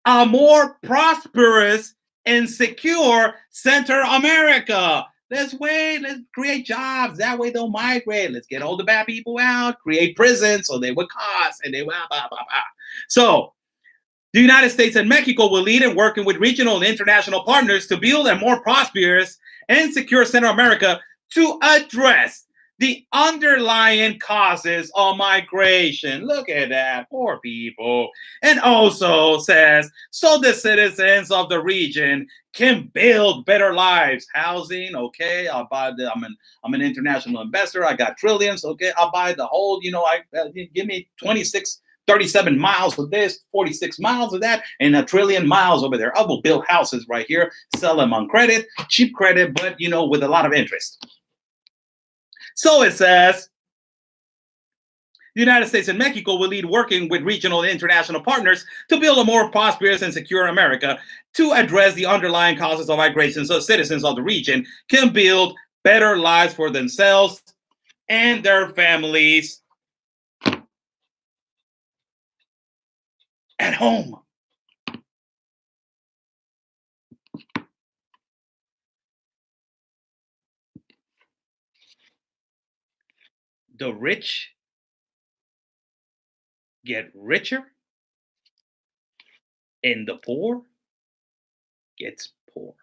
S1: a more prosperous and secure Central America. Let's create jobs. That way they'll migrate. Let's get all the bad people out, create prisons so they would cost and they will blah, blah, blah. So the United States and Mexico will lead in working with regional and international partners to build a more prosperous and secure Central America to address the underlying causes of migration. Look at that, poor people. And also says, so the citizens of the region can build better lives. Housing, okay, I'll buy I'm an international investor. I got trillions, okay, I'll buy the whole, give me 37 miles of this, 46 miles of that, and a trillion miles over there. I will build houses right here, sell them on credit, cheap credit, but, with a lot of interest. So it says, the United States and Mexico will lead working with regional and international partners to build a more prosperous and secure America to address the underlying causes of migration so citizens of the region can build better lives for themselves and their families at home. The rich get richer and the poor gets poor.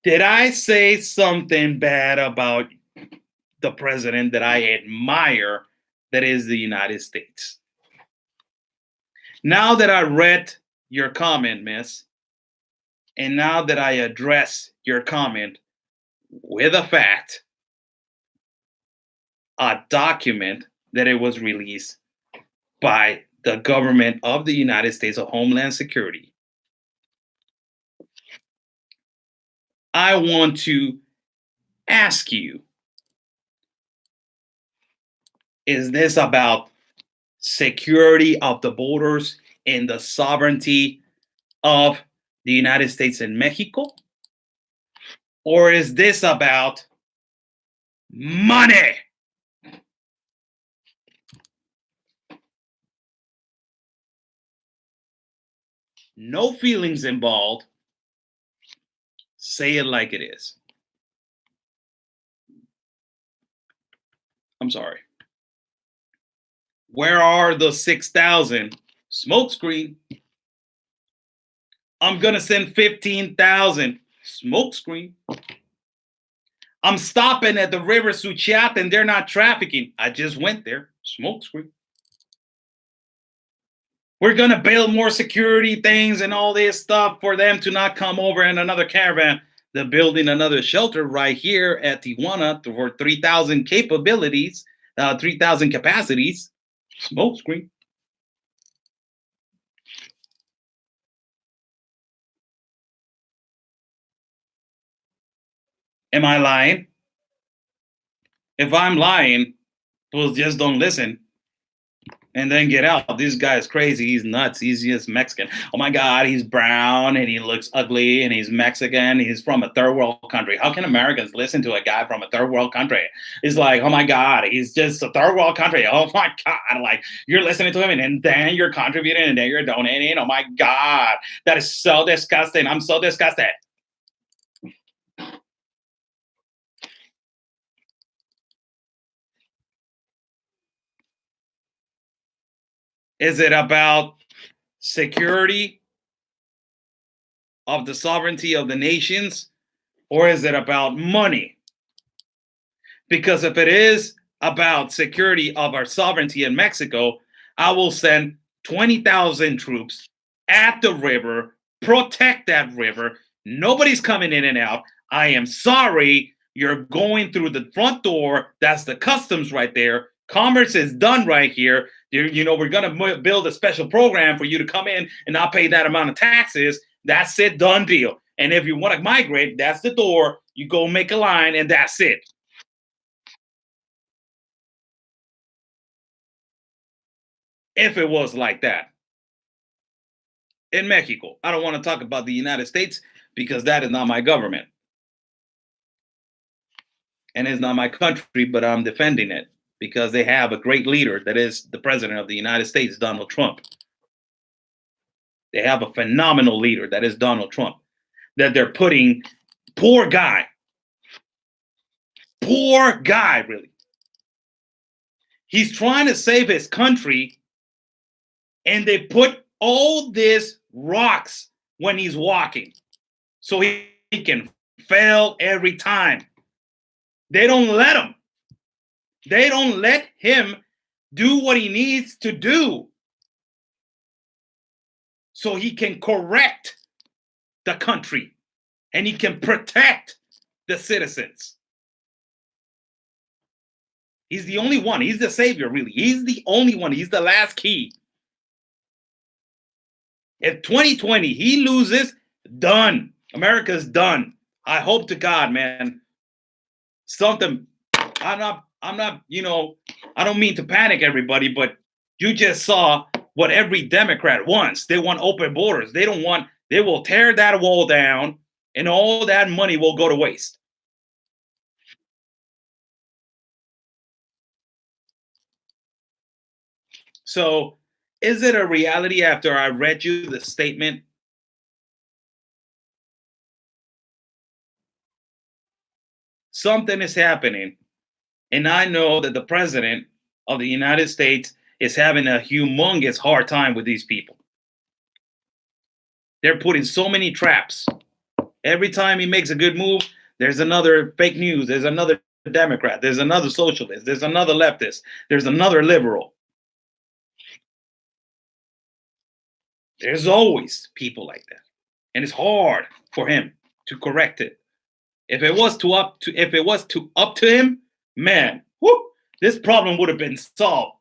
S1: Did I say something bad about the president that I admire, that is the United States? Now that I read your comment, miss, and now that I address your comment with a fact, a document that it was released by the government of the United States of Homeland Security, I want to ask you, is this about security of the borders and the sovereignty of the United States and Mexico? Or is this about Money. No feelings involved. Say it like it is. I'm sorry. Where are the 6,000? Smokescreen. I'm going to send 15,000. Smokescreen. I'm stopping at the river Suchiata and they're not trafficking. I just went there. Smokescreen. We're going to build more security things and all this stuff for them to not come over in another caravan. They're building another shelter right here at Tijuana for 3,000 capabilities, 3,000 capacities. Smokescreen. Am I lying? If I'm lying, well, just don't listen and then get out. This guy is crazy. He's nuts. He's just Mexican. Oh my God, he's brown and he looks ugly and he's Mexican. He's from a third world country. How can Americans listen to a guy from a third world country? It's like, oh my God, he's just a third world country. Oh my God, like you're listening to him and then you're contributing and then you're donating. Oh my God, that is so disgusting. I'm so disgusted. Is it about security of the sovereignty of the nations, or is it about money? Because if it is about security of our sovereignty in Mexico, I will send 20,000 troops at the river, protect that river. Nobody's coming in and out. I am sorry. You're going through the front door. That's the customs right there. Commerce is done right here. We're going to build a special program for you to come in and not pay that amount of taxes. That's it, done deal. And if you want to migrate, that's the door. You go make a line and that's it. If it was like that in Mexico, I don't want to talk about the United States because that is not my government and it's not my country, but I'm defending it because they have a great leader that is the president of the United States, Donald Trump. They have a phenomenal leader that is Donald Trump, that they're putting poor guy, really. He's trying to save his country and they put all these rocks when he's walking so he can fail every time. They don't let him. They don't let him do what he needs to do so he can correct the country and he can protect the citizens. He's the only one. He's the savior, really. He's the only one. He's the last key. If 2020 he loses, done. America's done. I hope to God, man. Something. I'm not, I don't mean to panic everybody, but you just saw what every Democrat wants. They want open borders. They will tear that wall down and all that money will go to waste. So is it a reality after I read you the statement? Something is happening. And I know that the president of the United States is having a humongous hard time with these people. They're putting so many traps. Every time he makes a good move, there's another fake news. There's another Democrat. There's another socialist. There's another leftist. There's another liberal. There's always people like that. And it's hard for him to correct it. If it was up to him, man, whoo, this problem would have been solved.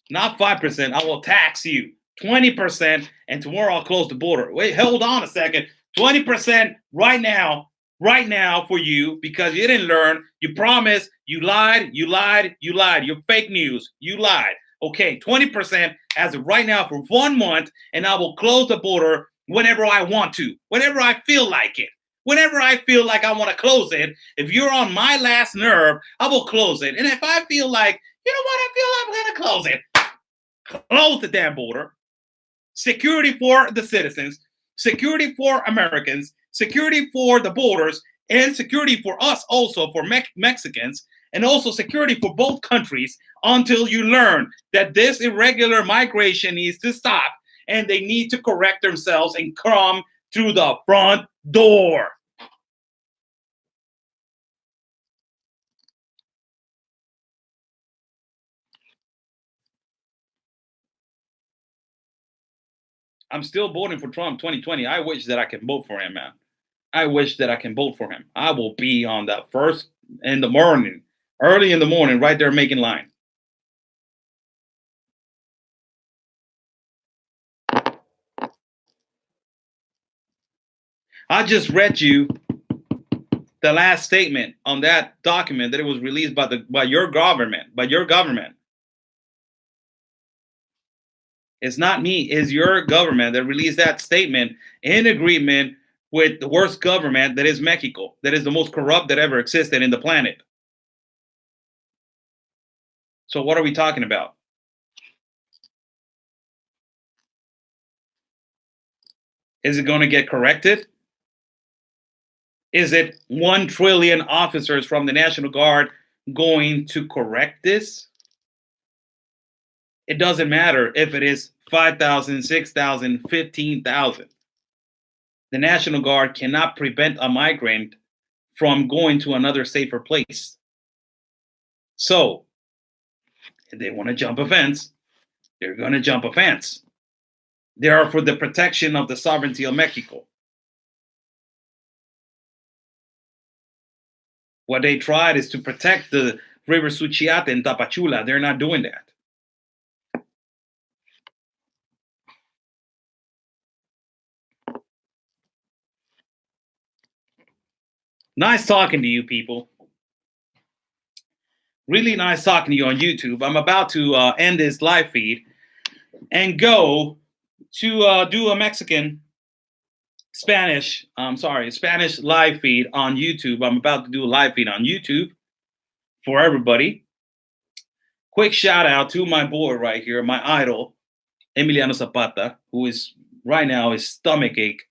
S1: Not 5%. I will tax you 20%, and tomorrow I'll close the border. Wait, hold on a second. 20% right now for you because you didn't learn. You promised. You lied. You're fake news. You lied. Okay, 20% as of right now for 1 month, and I will close the border whenever I want to, whenever I feel like it. Whenever I feel like I want to close it, if you're on my last nerve, I will close it. And if I feel like, you know what, I feel like I'm going to close it, close the damn border. Security for the citizens, security for Americans, security for the borders, and security for us also for Mexicans, and also security for both countries until you learn that this irregular migration needs to stop and they need to correct themselves and come through the front door. I'm still voting for Trump 2020. I wish that I can vote for him, man. I wish that I can vote for him. I will be on that first in the morning, early in the morning, right there making line. I just read you the last statement on that document that it was released by your government, by your government. It's not me, it's your government that released that statement in agreement with the worst government that is Mexico, that is the most corrupt that ever existed in the planet. So what are we talking about? Is it going to get corrected? Is it 1 trillion officers from the National Guard going to correct this? It doesn't matter if it is 5,000, 6,000, 15,000. The National Guard cannot prevent a migrant from going to another safer place. So, if they want to jump a fence, they're going to jump a fence. They are for the protection of the sovereignty of Mexico. What they tried is to protect the River Suchiate and Tapachula. They're not doing that. Nice talking to you, people. Really nice talking to you on YouTube. I'm about to end this live feed and go to do a Spanish live feed on YouTube. I'm about to do a live feed on YouTube for everybody. Quick shout out to my boy right here, my idol, Emiliano Zapata, who is right now his stomach ache.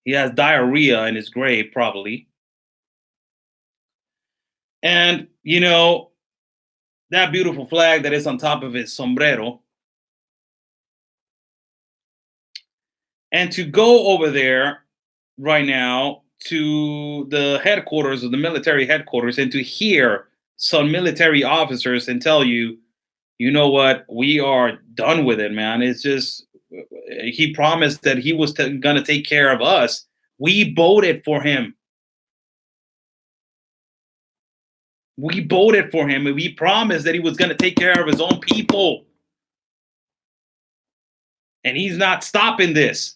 S1: He has diarrhea in his grave, probably. And, you know, that beautiful flag that is on top of his sombrero. And to go over there right now to the headquarters of the military headquarters and to hear some military officers and tell you, you know what, we are done with it, man. It's just, he promised that he was going to take care of us. We voted for him. We voted for him and we promised that he was going to take care of his own people. And he's not stopping this.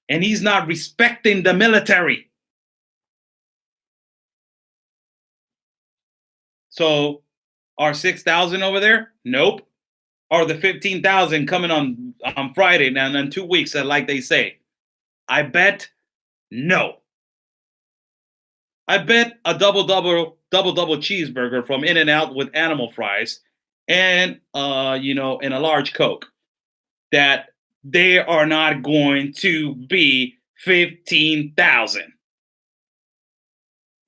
S1: And he's not respecting the military. So, are 6,000 over there? Nope. Are the 15,000 coming on Friday now in 2 weeks, like they say? I bet no. I bet a double cheeseburger from In-N-Out with animal fries and and a large Coke that they are not going to be 15,000.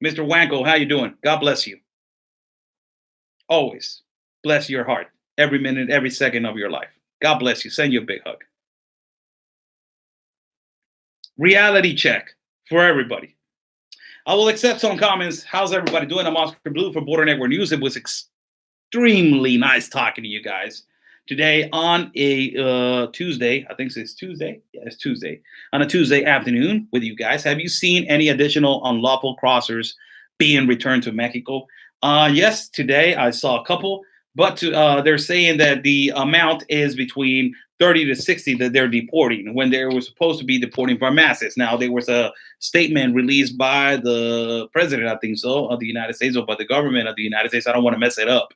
S1: Mr. Wanko, how you doing? God bless you. Always bless your heart every minute, every second of your life. God bless you. Send you a big hug. Reality check for everybody. I will accept some comments. How's everybody doing? I'm Oscar Blue for Border Network News. It was extremely nice talking to you guys today on a Tuesday. I think it's Tuesday. Yeah, it's Tuesday. On a Tuesday afternoon with you guys. Have you seen any additional unlawful crossers being returned to Mexico? Yes, today I saw a couple, but they're saying that the amount is between 30 to 60 that they're deporting when they were supposed to be deporting by masses. Now, there was a statement released by the president, I think so, of the United States, or by the government of the United States. I don't want to mess it up.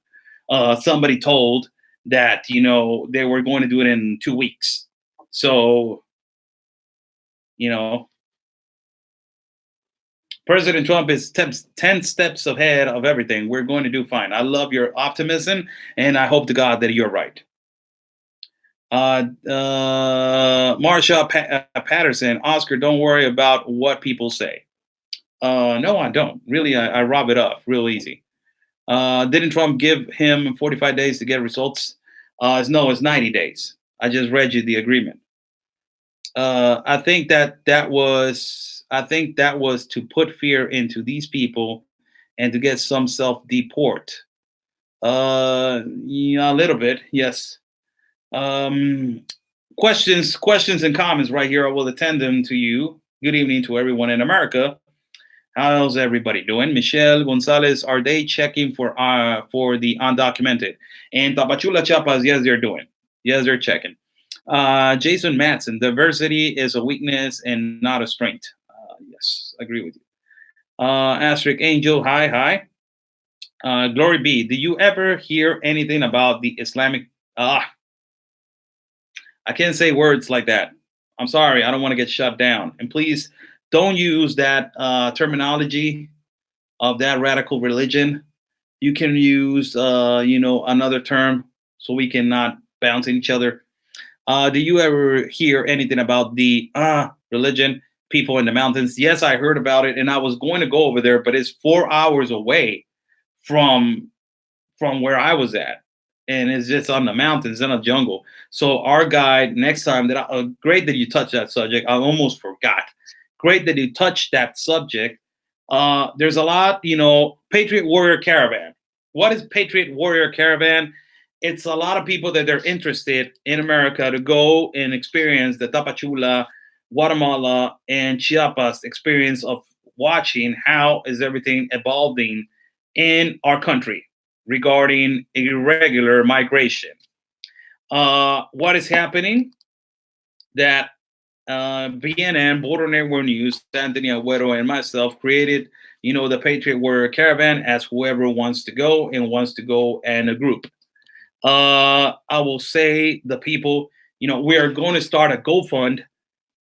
S1: Somebody told that, they were going to do it in 2 weeks. So, President Trump is 10 steps ahead of everything. We're going to do fine. I love your optimism, and I hope to God that you're right. Marsha Patterson, Oscar, don't worry about what people say. No, I don't. Really, I rob it up real easy. Didn't Trump give him 45 days to get results? No, it's 90 days. I just read you the agreement. I think that was to put fear into these people and to get some self deport. Yeah, a little bit, yes. Um, questions, and comments right here. I will attend them to you. Good evening to everyone in America. How's everybody doing? Michelle Gonzalez, are they checking for the undocumented? And Tapachula Chiapas, yes, they're doing. Yes, they're checking. Jason Matson, diversity is a weakness and not a strength. Yes, agree with you. Asterisk Angel, hi, hi. Glory be. Do you ever hear anything about the Islamic? I can't say words like that. I'm sorry. I don't want to get shut down. And please don't use that terminology of that radical religion. You can use, another term so we can not bounce in each other. Do you ever hear anything about the religion, people in the mountains? Yes, I heard about it, and I was going to go over there, but it's 4 hours away from where I was at, and it's just on the mountains in a jungle. So our guide next time great that you touched that subject. I almost forgot. Great that you touched that subject. There's a lot, Patriot Warrior Caravan. What is Patriot Warrior Caravan? It's a lot of people that they're interested in America to go and experience the Tapachula, Guatemala, and Chiapas experience of watching how is everything evolving in our country regarding irregular migration. What is happening? That BNN, Border Network News, Anthony Agüero, and myself created, the Patriot Warrior Caravan as whoever wants to go and wants to go in a group. I will say the people, we are going to start a GoFund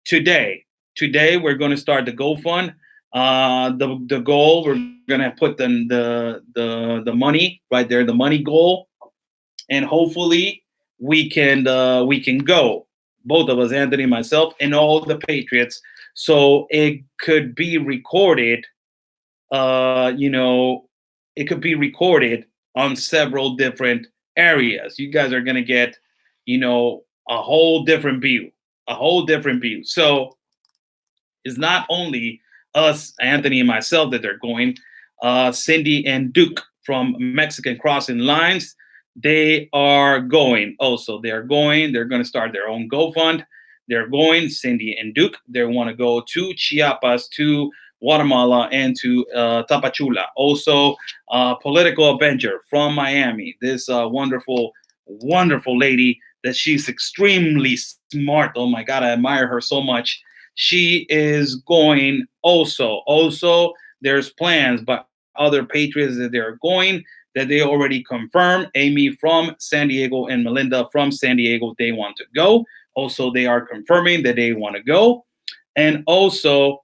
S1: today. Today, we're going to start the GoFund. The goal, we're going to put the money right there, the money goal, and hopefully we can go, both of us, Anthony, myself, and all the Patriots, so it could be recorded. You know, it could be recorded on several different areas. You guys are gonna get, a whole different view, a whole different view. So it's not only us, Anthony and myself, that they're going. Cindy and Duke from Mexican Crossing Lines, they are going. Also, they're going. They're going to start their own GoFund. They're going. Cindy and Duke, they want to go to Chiapas, to Guatemala, and to Tapachula. Also, Political Avenger from Miami. This wonderful, wonderful lady that she's extremely smart. Oh my God, I admire her so much. She is going also. Also, there's plans by other patriots that they're going, that they already confirmed. Amy from San Diego and Melinda from San Diego, they want to go. Also, they are confirming that they want to go. And the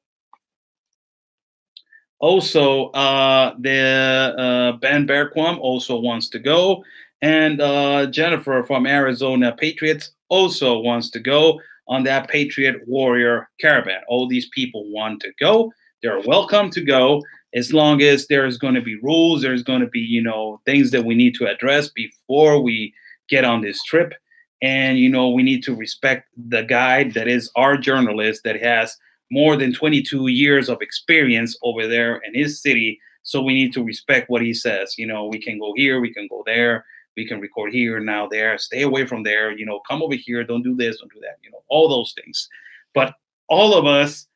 S1: Ben Berquam also wants to go, and Jennifer from Arizona Patriots also wants to go on that Patriot Warrior Caravan. All these people want to go. They're welcome to go, as long as there's going to be rules. There's going to be, things that we need to address before we get on this trip. And, we need to respect the guide that is our journalist that has more than 22 years of experience over there in his city. So we need to respect what he says. We can go here, we can go there, we can record here, now there, stay away from there, come over here, don't do this, don't do that, all those things. But all of us,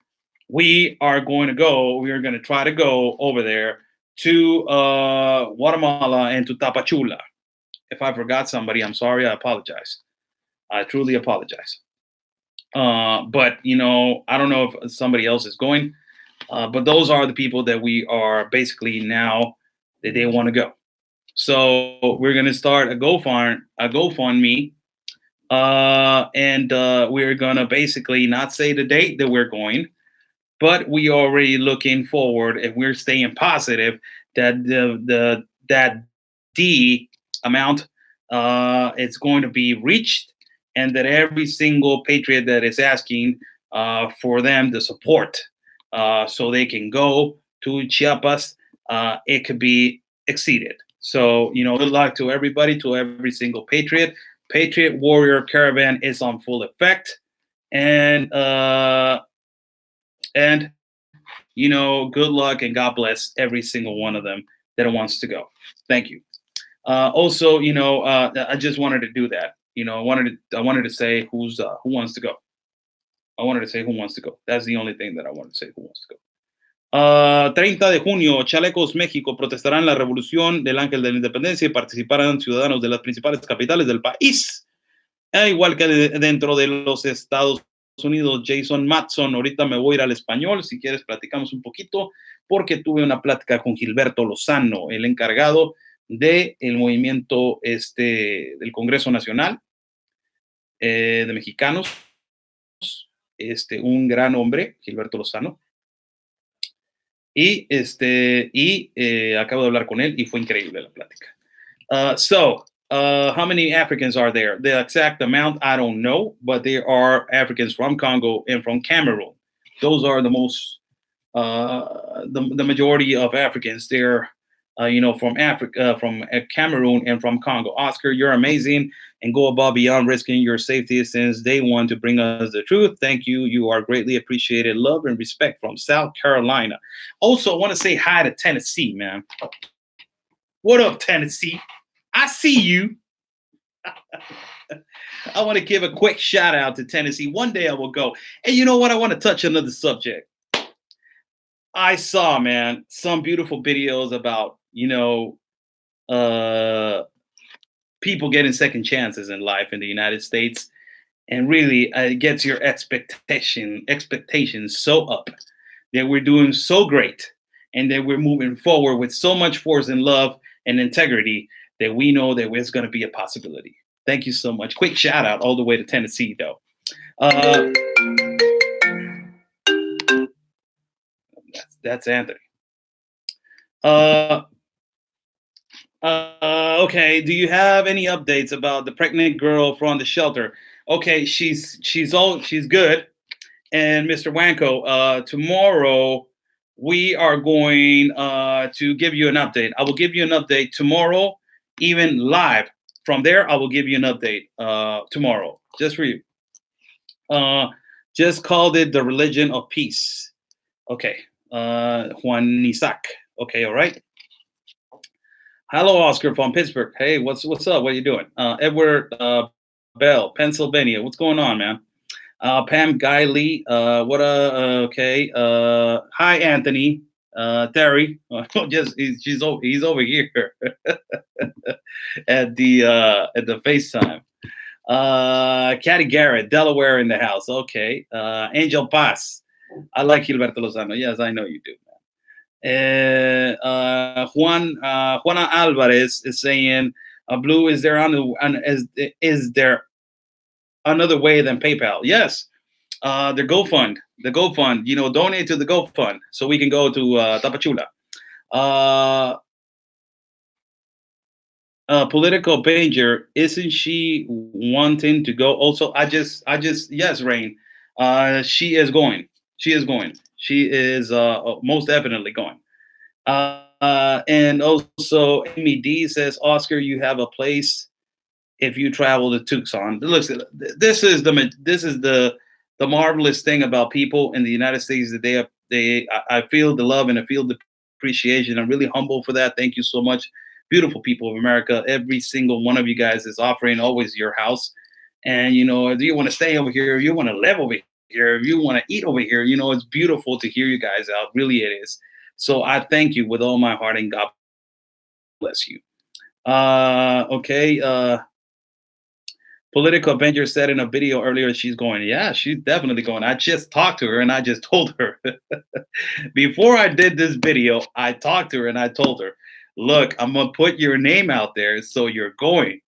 S1: we are going to go, we are going to try to go over there to Guatemala and to Tapachula. If I forgot somebody, I'm sorry, I apologize. I truly apologize. But I don't know if somebody else is going. But those are the people that we are basically now that they want to go. So we're gonna start a GoFundMe, and we're gonna basically not say the date that we're going, but we already looking forward and we're staying positive that that D amount it's going to be reached, and that every single patriot that is asking for them the support so they can go to Chiapas, it could be exceeded. So, good luck to everybody, to every single patriot. Patriot Warrior Caravan is on full effect, and and good luck and God bless every single one of them that wants to go. Thank you. Also, I just wanted to do that. I wanted to say who wants to go. I wanted to say who wants to go. That's the only thing that I wanted to say. Who wants to go? 30 de junio, Chalecos, México, protestarán la revolución del Ángel de la Independencia y participarán ciudadanos de las principales capitales del país. Igual que dentro de los Estados Unidos, Jason Matson, ahorita me voy a ir al español, si quieres platicamos un poquito, porque tuve una plática con Gilberto Lozano, el encargado del movimiento del Congreso Nacional de Mexicanos, un gran hombre, Gilberto Lozano, y acabo de hablar con él y fue increíble la plática. How many Africans are there? The exact amount, I don't know, but there are Africans from Congo and from Cameroon. Those are the most, the majority of Africans there, from Africa, from Cameroon and from Congo. Oscar, you're amazing and go above beyond risking your safety since day one to bring us the truth. Thank you. You are greatly appreciated. Love and respect from South Carolina. Also, I want to say hi to Tennessee, man. What up, Tennessee? I see you. I want to give a quick shout out to Tennessee. One day I will go. And you know what? I want to touch another subject. I saw, man, some beautiful videos about, people getting second chances in life in the United States. And really, it gets your expectations so up that we're doing so great and that we're moving forward with so much force and love and integrity that we know that it's going to be a possibility. Thank you so much. Quick shout out all the way to Tennessee, though. That's Anthony. Okay. Do you have any updates about the pregnant girl from the shelter? Okay, she's good. And Mr. Wanko, tomorrow we are going to give you an update. I will give you an update tomorrow, even live. From there, I will give you an update tomorrow, just for you. Just called it the religion of peace. Okay, Juan Isaac. Okay, all right. Hello, Oscar from Pittsburgh. Hey, what's up? What are you doing? Edward Bell, Pennsylvania. What's going on, man? Pam Guy Lee. Okay. Hi, Anthony. Terry. He's over here at the FaceTime. Caddy Garrett, Delaware in the house. Okay. Angel Paz. I like Gilberto Lozano. Yes, I know you do. Juana Alvarez is saying, Blue, is there is there another way than PayPal? Yes. The GoFund, donate to the GoFund so we can go to Tapachula. Political Panger, isn't she wanting to go also? Yes, Rain. She is going. She is most definitely going. And also Amy D says, Oscar, you have a place if you travel to Tucson. Look, this is the marvelous thing about people in the United States that I feel the love and I feel the appreciation. I'm really humble for that. Thank you so much. Beautiful people of America. Every single one of you guys is offering always your house. And, if you want to stay over here, if you want to live over here, if you want to eat over here, it's beautiful to hear you guys out. Really, it is. So I thank you with all my heart and God bless you. Okay. Political Avenger said in a video earlier she's going. Yeah, she's definitely going. I just talked to her and I just told her. Before I did this video, I talked to her and I told her, look, I'm going to put your name out there so you're going.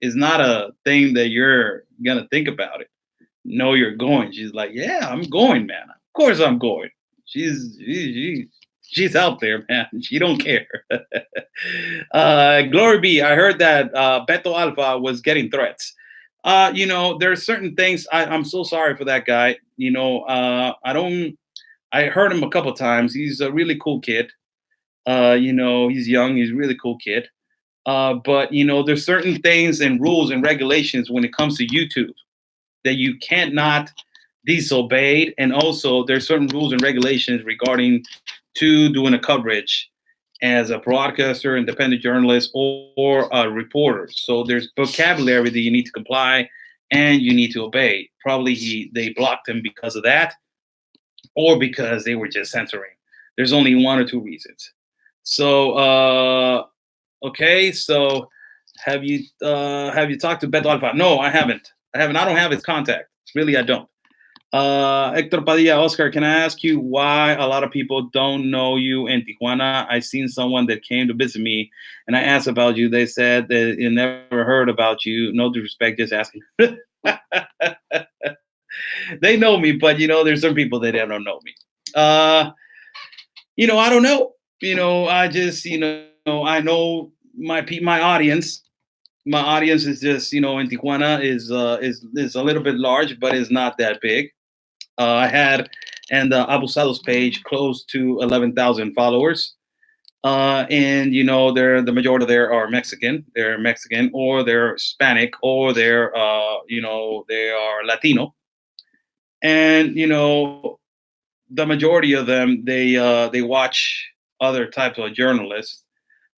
S1: It's not a thing that you're going to think about it. No, you're going. She's like, yeah, I'm going, man. Of course I'm going. She's out there, man. She don't care. Glory be. I heard that Beto Alpha was getting threats. There are certain things. I'm so sorry for that guy. I don't. I heard him a couple times. He's a really cool kid. He's young. He's a really cool kid. But there's certain things and rules and regulations when it comes to YouTube that you can't not disobeyed, and also there's certain rules and regulations regarding to doing a coverage as a broadcaster, independent journalist, or a reporter. So there's vocabulary that you need to comply and you need to obey. Probably they blocked him because of that, or because they were just censoring. There's only one or two reasons. So okay, so have you talked to Beto Alfa? No, I haven't. I haven't. I don't have his contact. Really, I don't. Hector Padilla, Oscar, can I ask you why a lot of people don't know you in Tijuana? I seen someone that came to visit me, and I asked about you. They said that they never heard about you. No disrespect, just asking. They know me, but there's some people that don't know me. I don't know. I just, I know my audience. My audience is just, in Tijuana is a little bit large, but it's not that big. I had and the Abusados page close to 11,000 followers. And they're the majority there are Mexican. They're Mexican, or they're Hispanic, or they're they are Latino. And the majority of them they watch other types of journalists.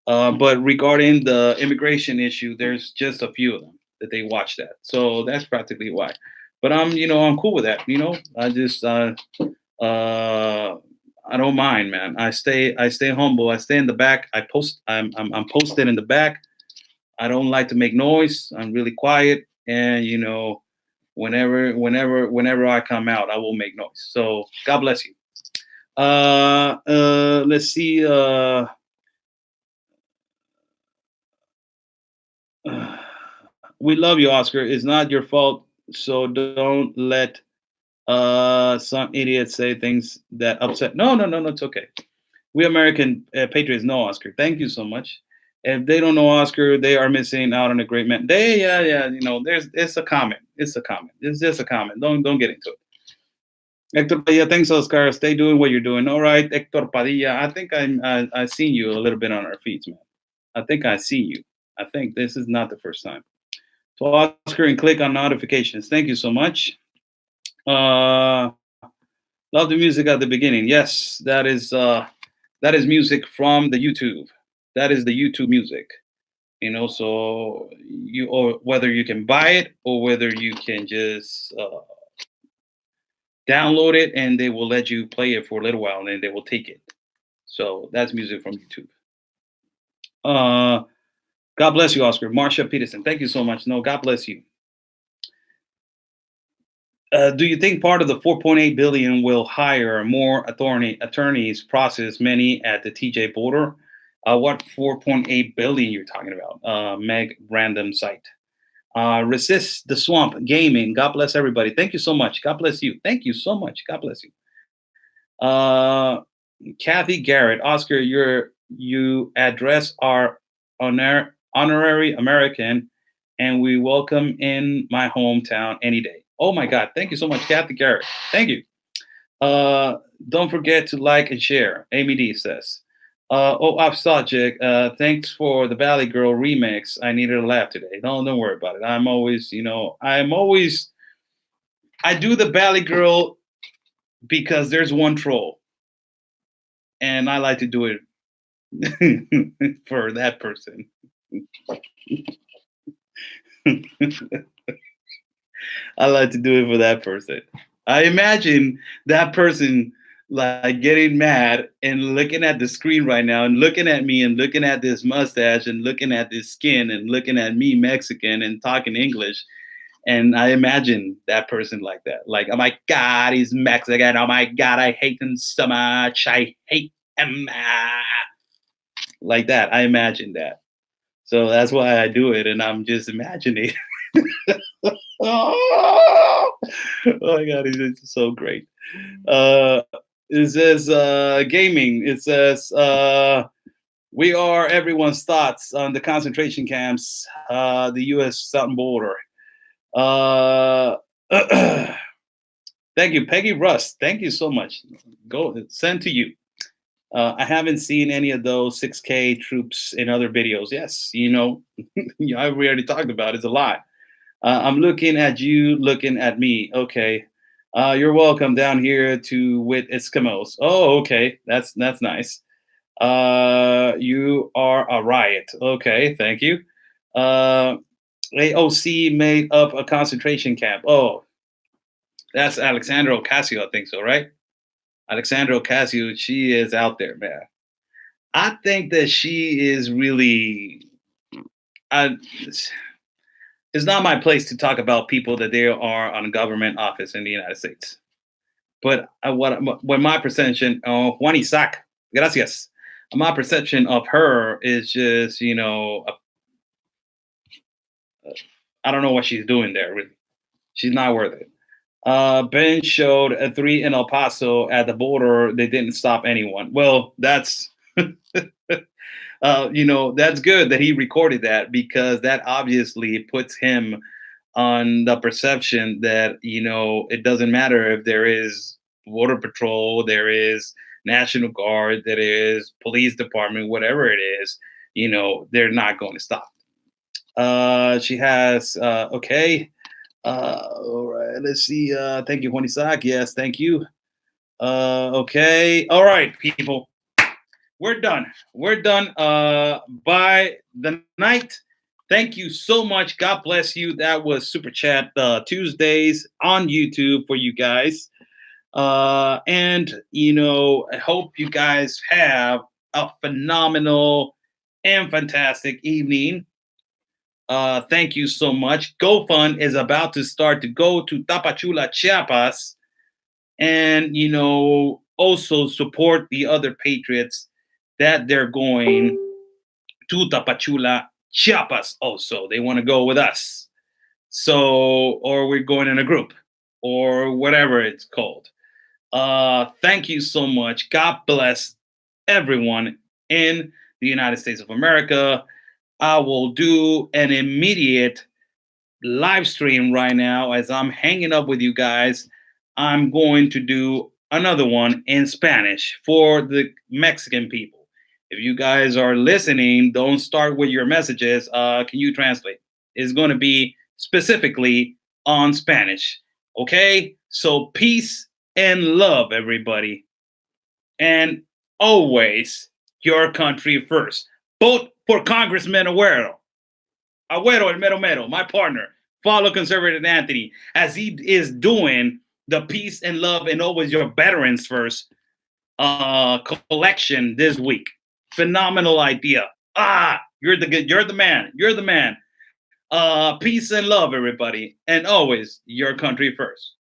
S1: But regarding the immigration issue, there's just a few of them that they watch that. So that's practically why. But I'm cool with that. I just I don't mind, man. I stay humble. I stay in the back. I'm posted in the back. I don't like to make noise. I'm really quiet, and whenever I come out, I will make noise. So God bless you. Let's see. We love you, Oscar. It's not your fault. So don't let some idiots say things that upset. No, no, no, no. It's okay. We American patriots know Oscar. Thank you so much. If they don't know Oscar, they are missing out on a great man. Yeah, yeah. It's a comment. It's a comment. It's just a comment. Don't get into it. Hector Padilla, thanks, Oscar. Stay doing what you're doing. All right, Hector Padilla. I think I seen you a little bit on our feeds, man. I think I see you. I think this is not the first time. So Oscar and click on notifications. Thank you so much. Love the music at the beginning. Yes, that is music from the YouTube. That is the YouTube music. So or whether you can buy it or whether you can just download it, and they will let you play it for a little while, and then they will take it. So that's music from YouTube. God bless you, Oscar. Marsha Peterson, thank you so much. No, God bless you. Do you think part of the 4.8 billion will hire more attorneys, process many at the TJ border? What 4.8 billion you're talking about? Meg random site. Resist the swamp gaming. God bless everybody. Thank you so much. God bless you. Thank you so much. God bless you. Kathy Garrett, Oscar, you address our honorary American, and we welcome in my hometown any day. Oh my God. Thank you so much, Kathy Garrett. Thank you. Don't forget to like and share. Amy D says. Off subject. Thanks for the Valley Girl remix. I needed a laugh today. Don't worry about it. I do the Valley Girl because there's one troll, and I like to do it for that person. I like to do it for that person. I imagine that person like getting mad and looking at the screen right now and looking at me and looking at this mustache and looking at this skin and looking at me Mexican and talking English. And I imagine that person like that. Like, oh my God, he's Mexican. Oh my God, I hate him so much. I hate him. Like that. I imagine that. So that's why I do it. And I'm just imagining. Oh my God, he's so great. Uh, it says gaming. It says we are everyone's thoughts on the concentration camps, the U.S. southern border. Uh, thank you, Peggy Rust. Thank you so much. Go send to you. I haven't seen any of those 6K troops in other videos. Yes, I already talked about it. It's a lot. I'm looking at you, looking at me. Okay. You're welcome down here to with Eskimos. Oh, okay. That's nice. You are a riot. Okay, thank you. Uh, AOC made up a concentration camp. Oh, that's Alexandra Ocasio, I think so, right? Alexandra Ocasio, she is out there, man. I think that she is really. I, it's not my place to talk about people that they are on government office in the United States. But what my perception, Juan Isaac, gracias. My perception of her is just, I don't know what she's doing there. Really, she's not worth it. Ben showed a three in El Paso at the border. They didn't stop anyone. Well, that's that's good that he recorded that because that obviously puts him on the perception that it doesn't matter if there is border patrol, there is National Guard, there is police department, whatever it is, they're not going to stop. She has okay. All right, let's see. Thank you, Juan Isaac. Yes, thank you. Okay, all right, people. We're done. We're done. By the night. Thank you so much. God bless you. That was Super Chat Tuesdays on YouTube for you guys. And I hope you guys have a phenomenal and fantastic evening. Thank you so much. GoFund is about to start to go to Tapachula, Chiapas, and also support the other patriots that they're going to Tapachula, Chiapas. Also, they want to go with us. So, or we're going in a group, or whatever it's called. Thank you so much. God bless everyone in the United States of America. I will do an immediate live stream right now as I'm hanging up with you guys. I'm going to do another one in Spanish for the Mexican people. If you guys are listening, don't start with your messages. Can you translate? It's going to be specifically on Spanish. Okay? So peace and love, everybody. And always your country first. Vote for Congressman Agüero. Agüero, el mero mero, my partner. Follow Conservative Anthony as he is doing the peace and love and always your veterans first collection this week. Phenomenal idea. You're the man. You're the man. Peace and love, everybody. And always your country first.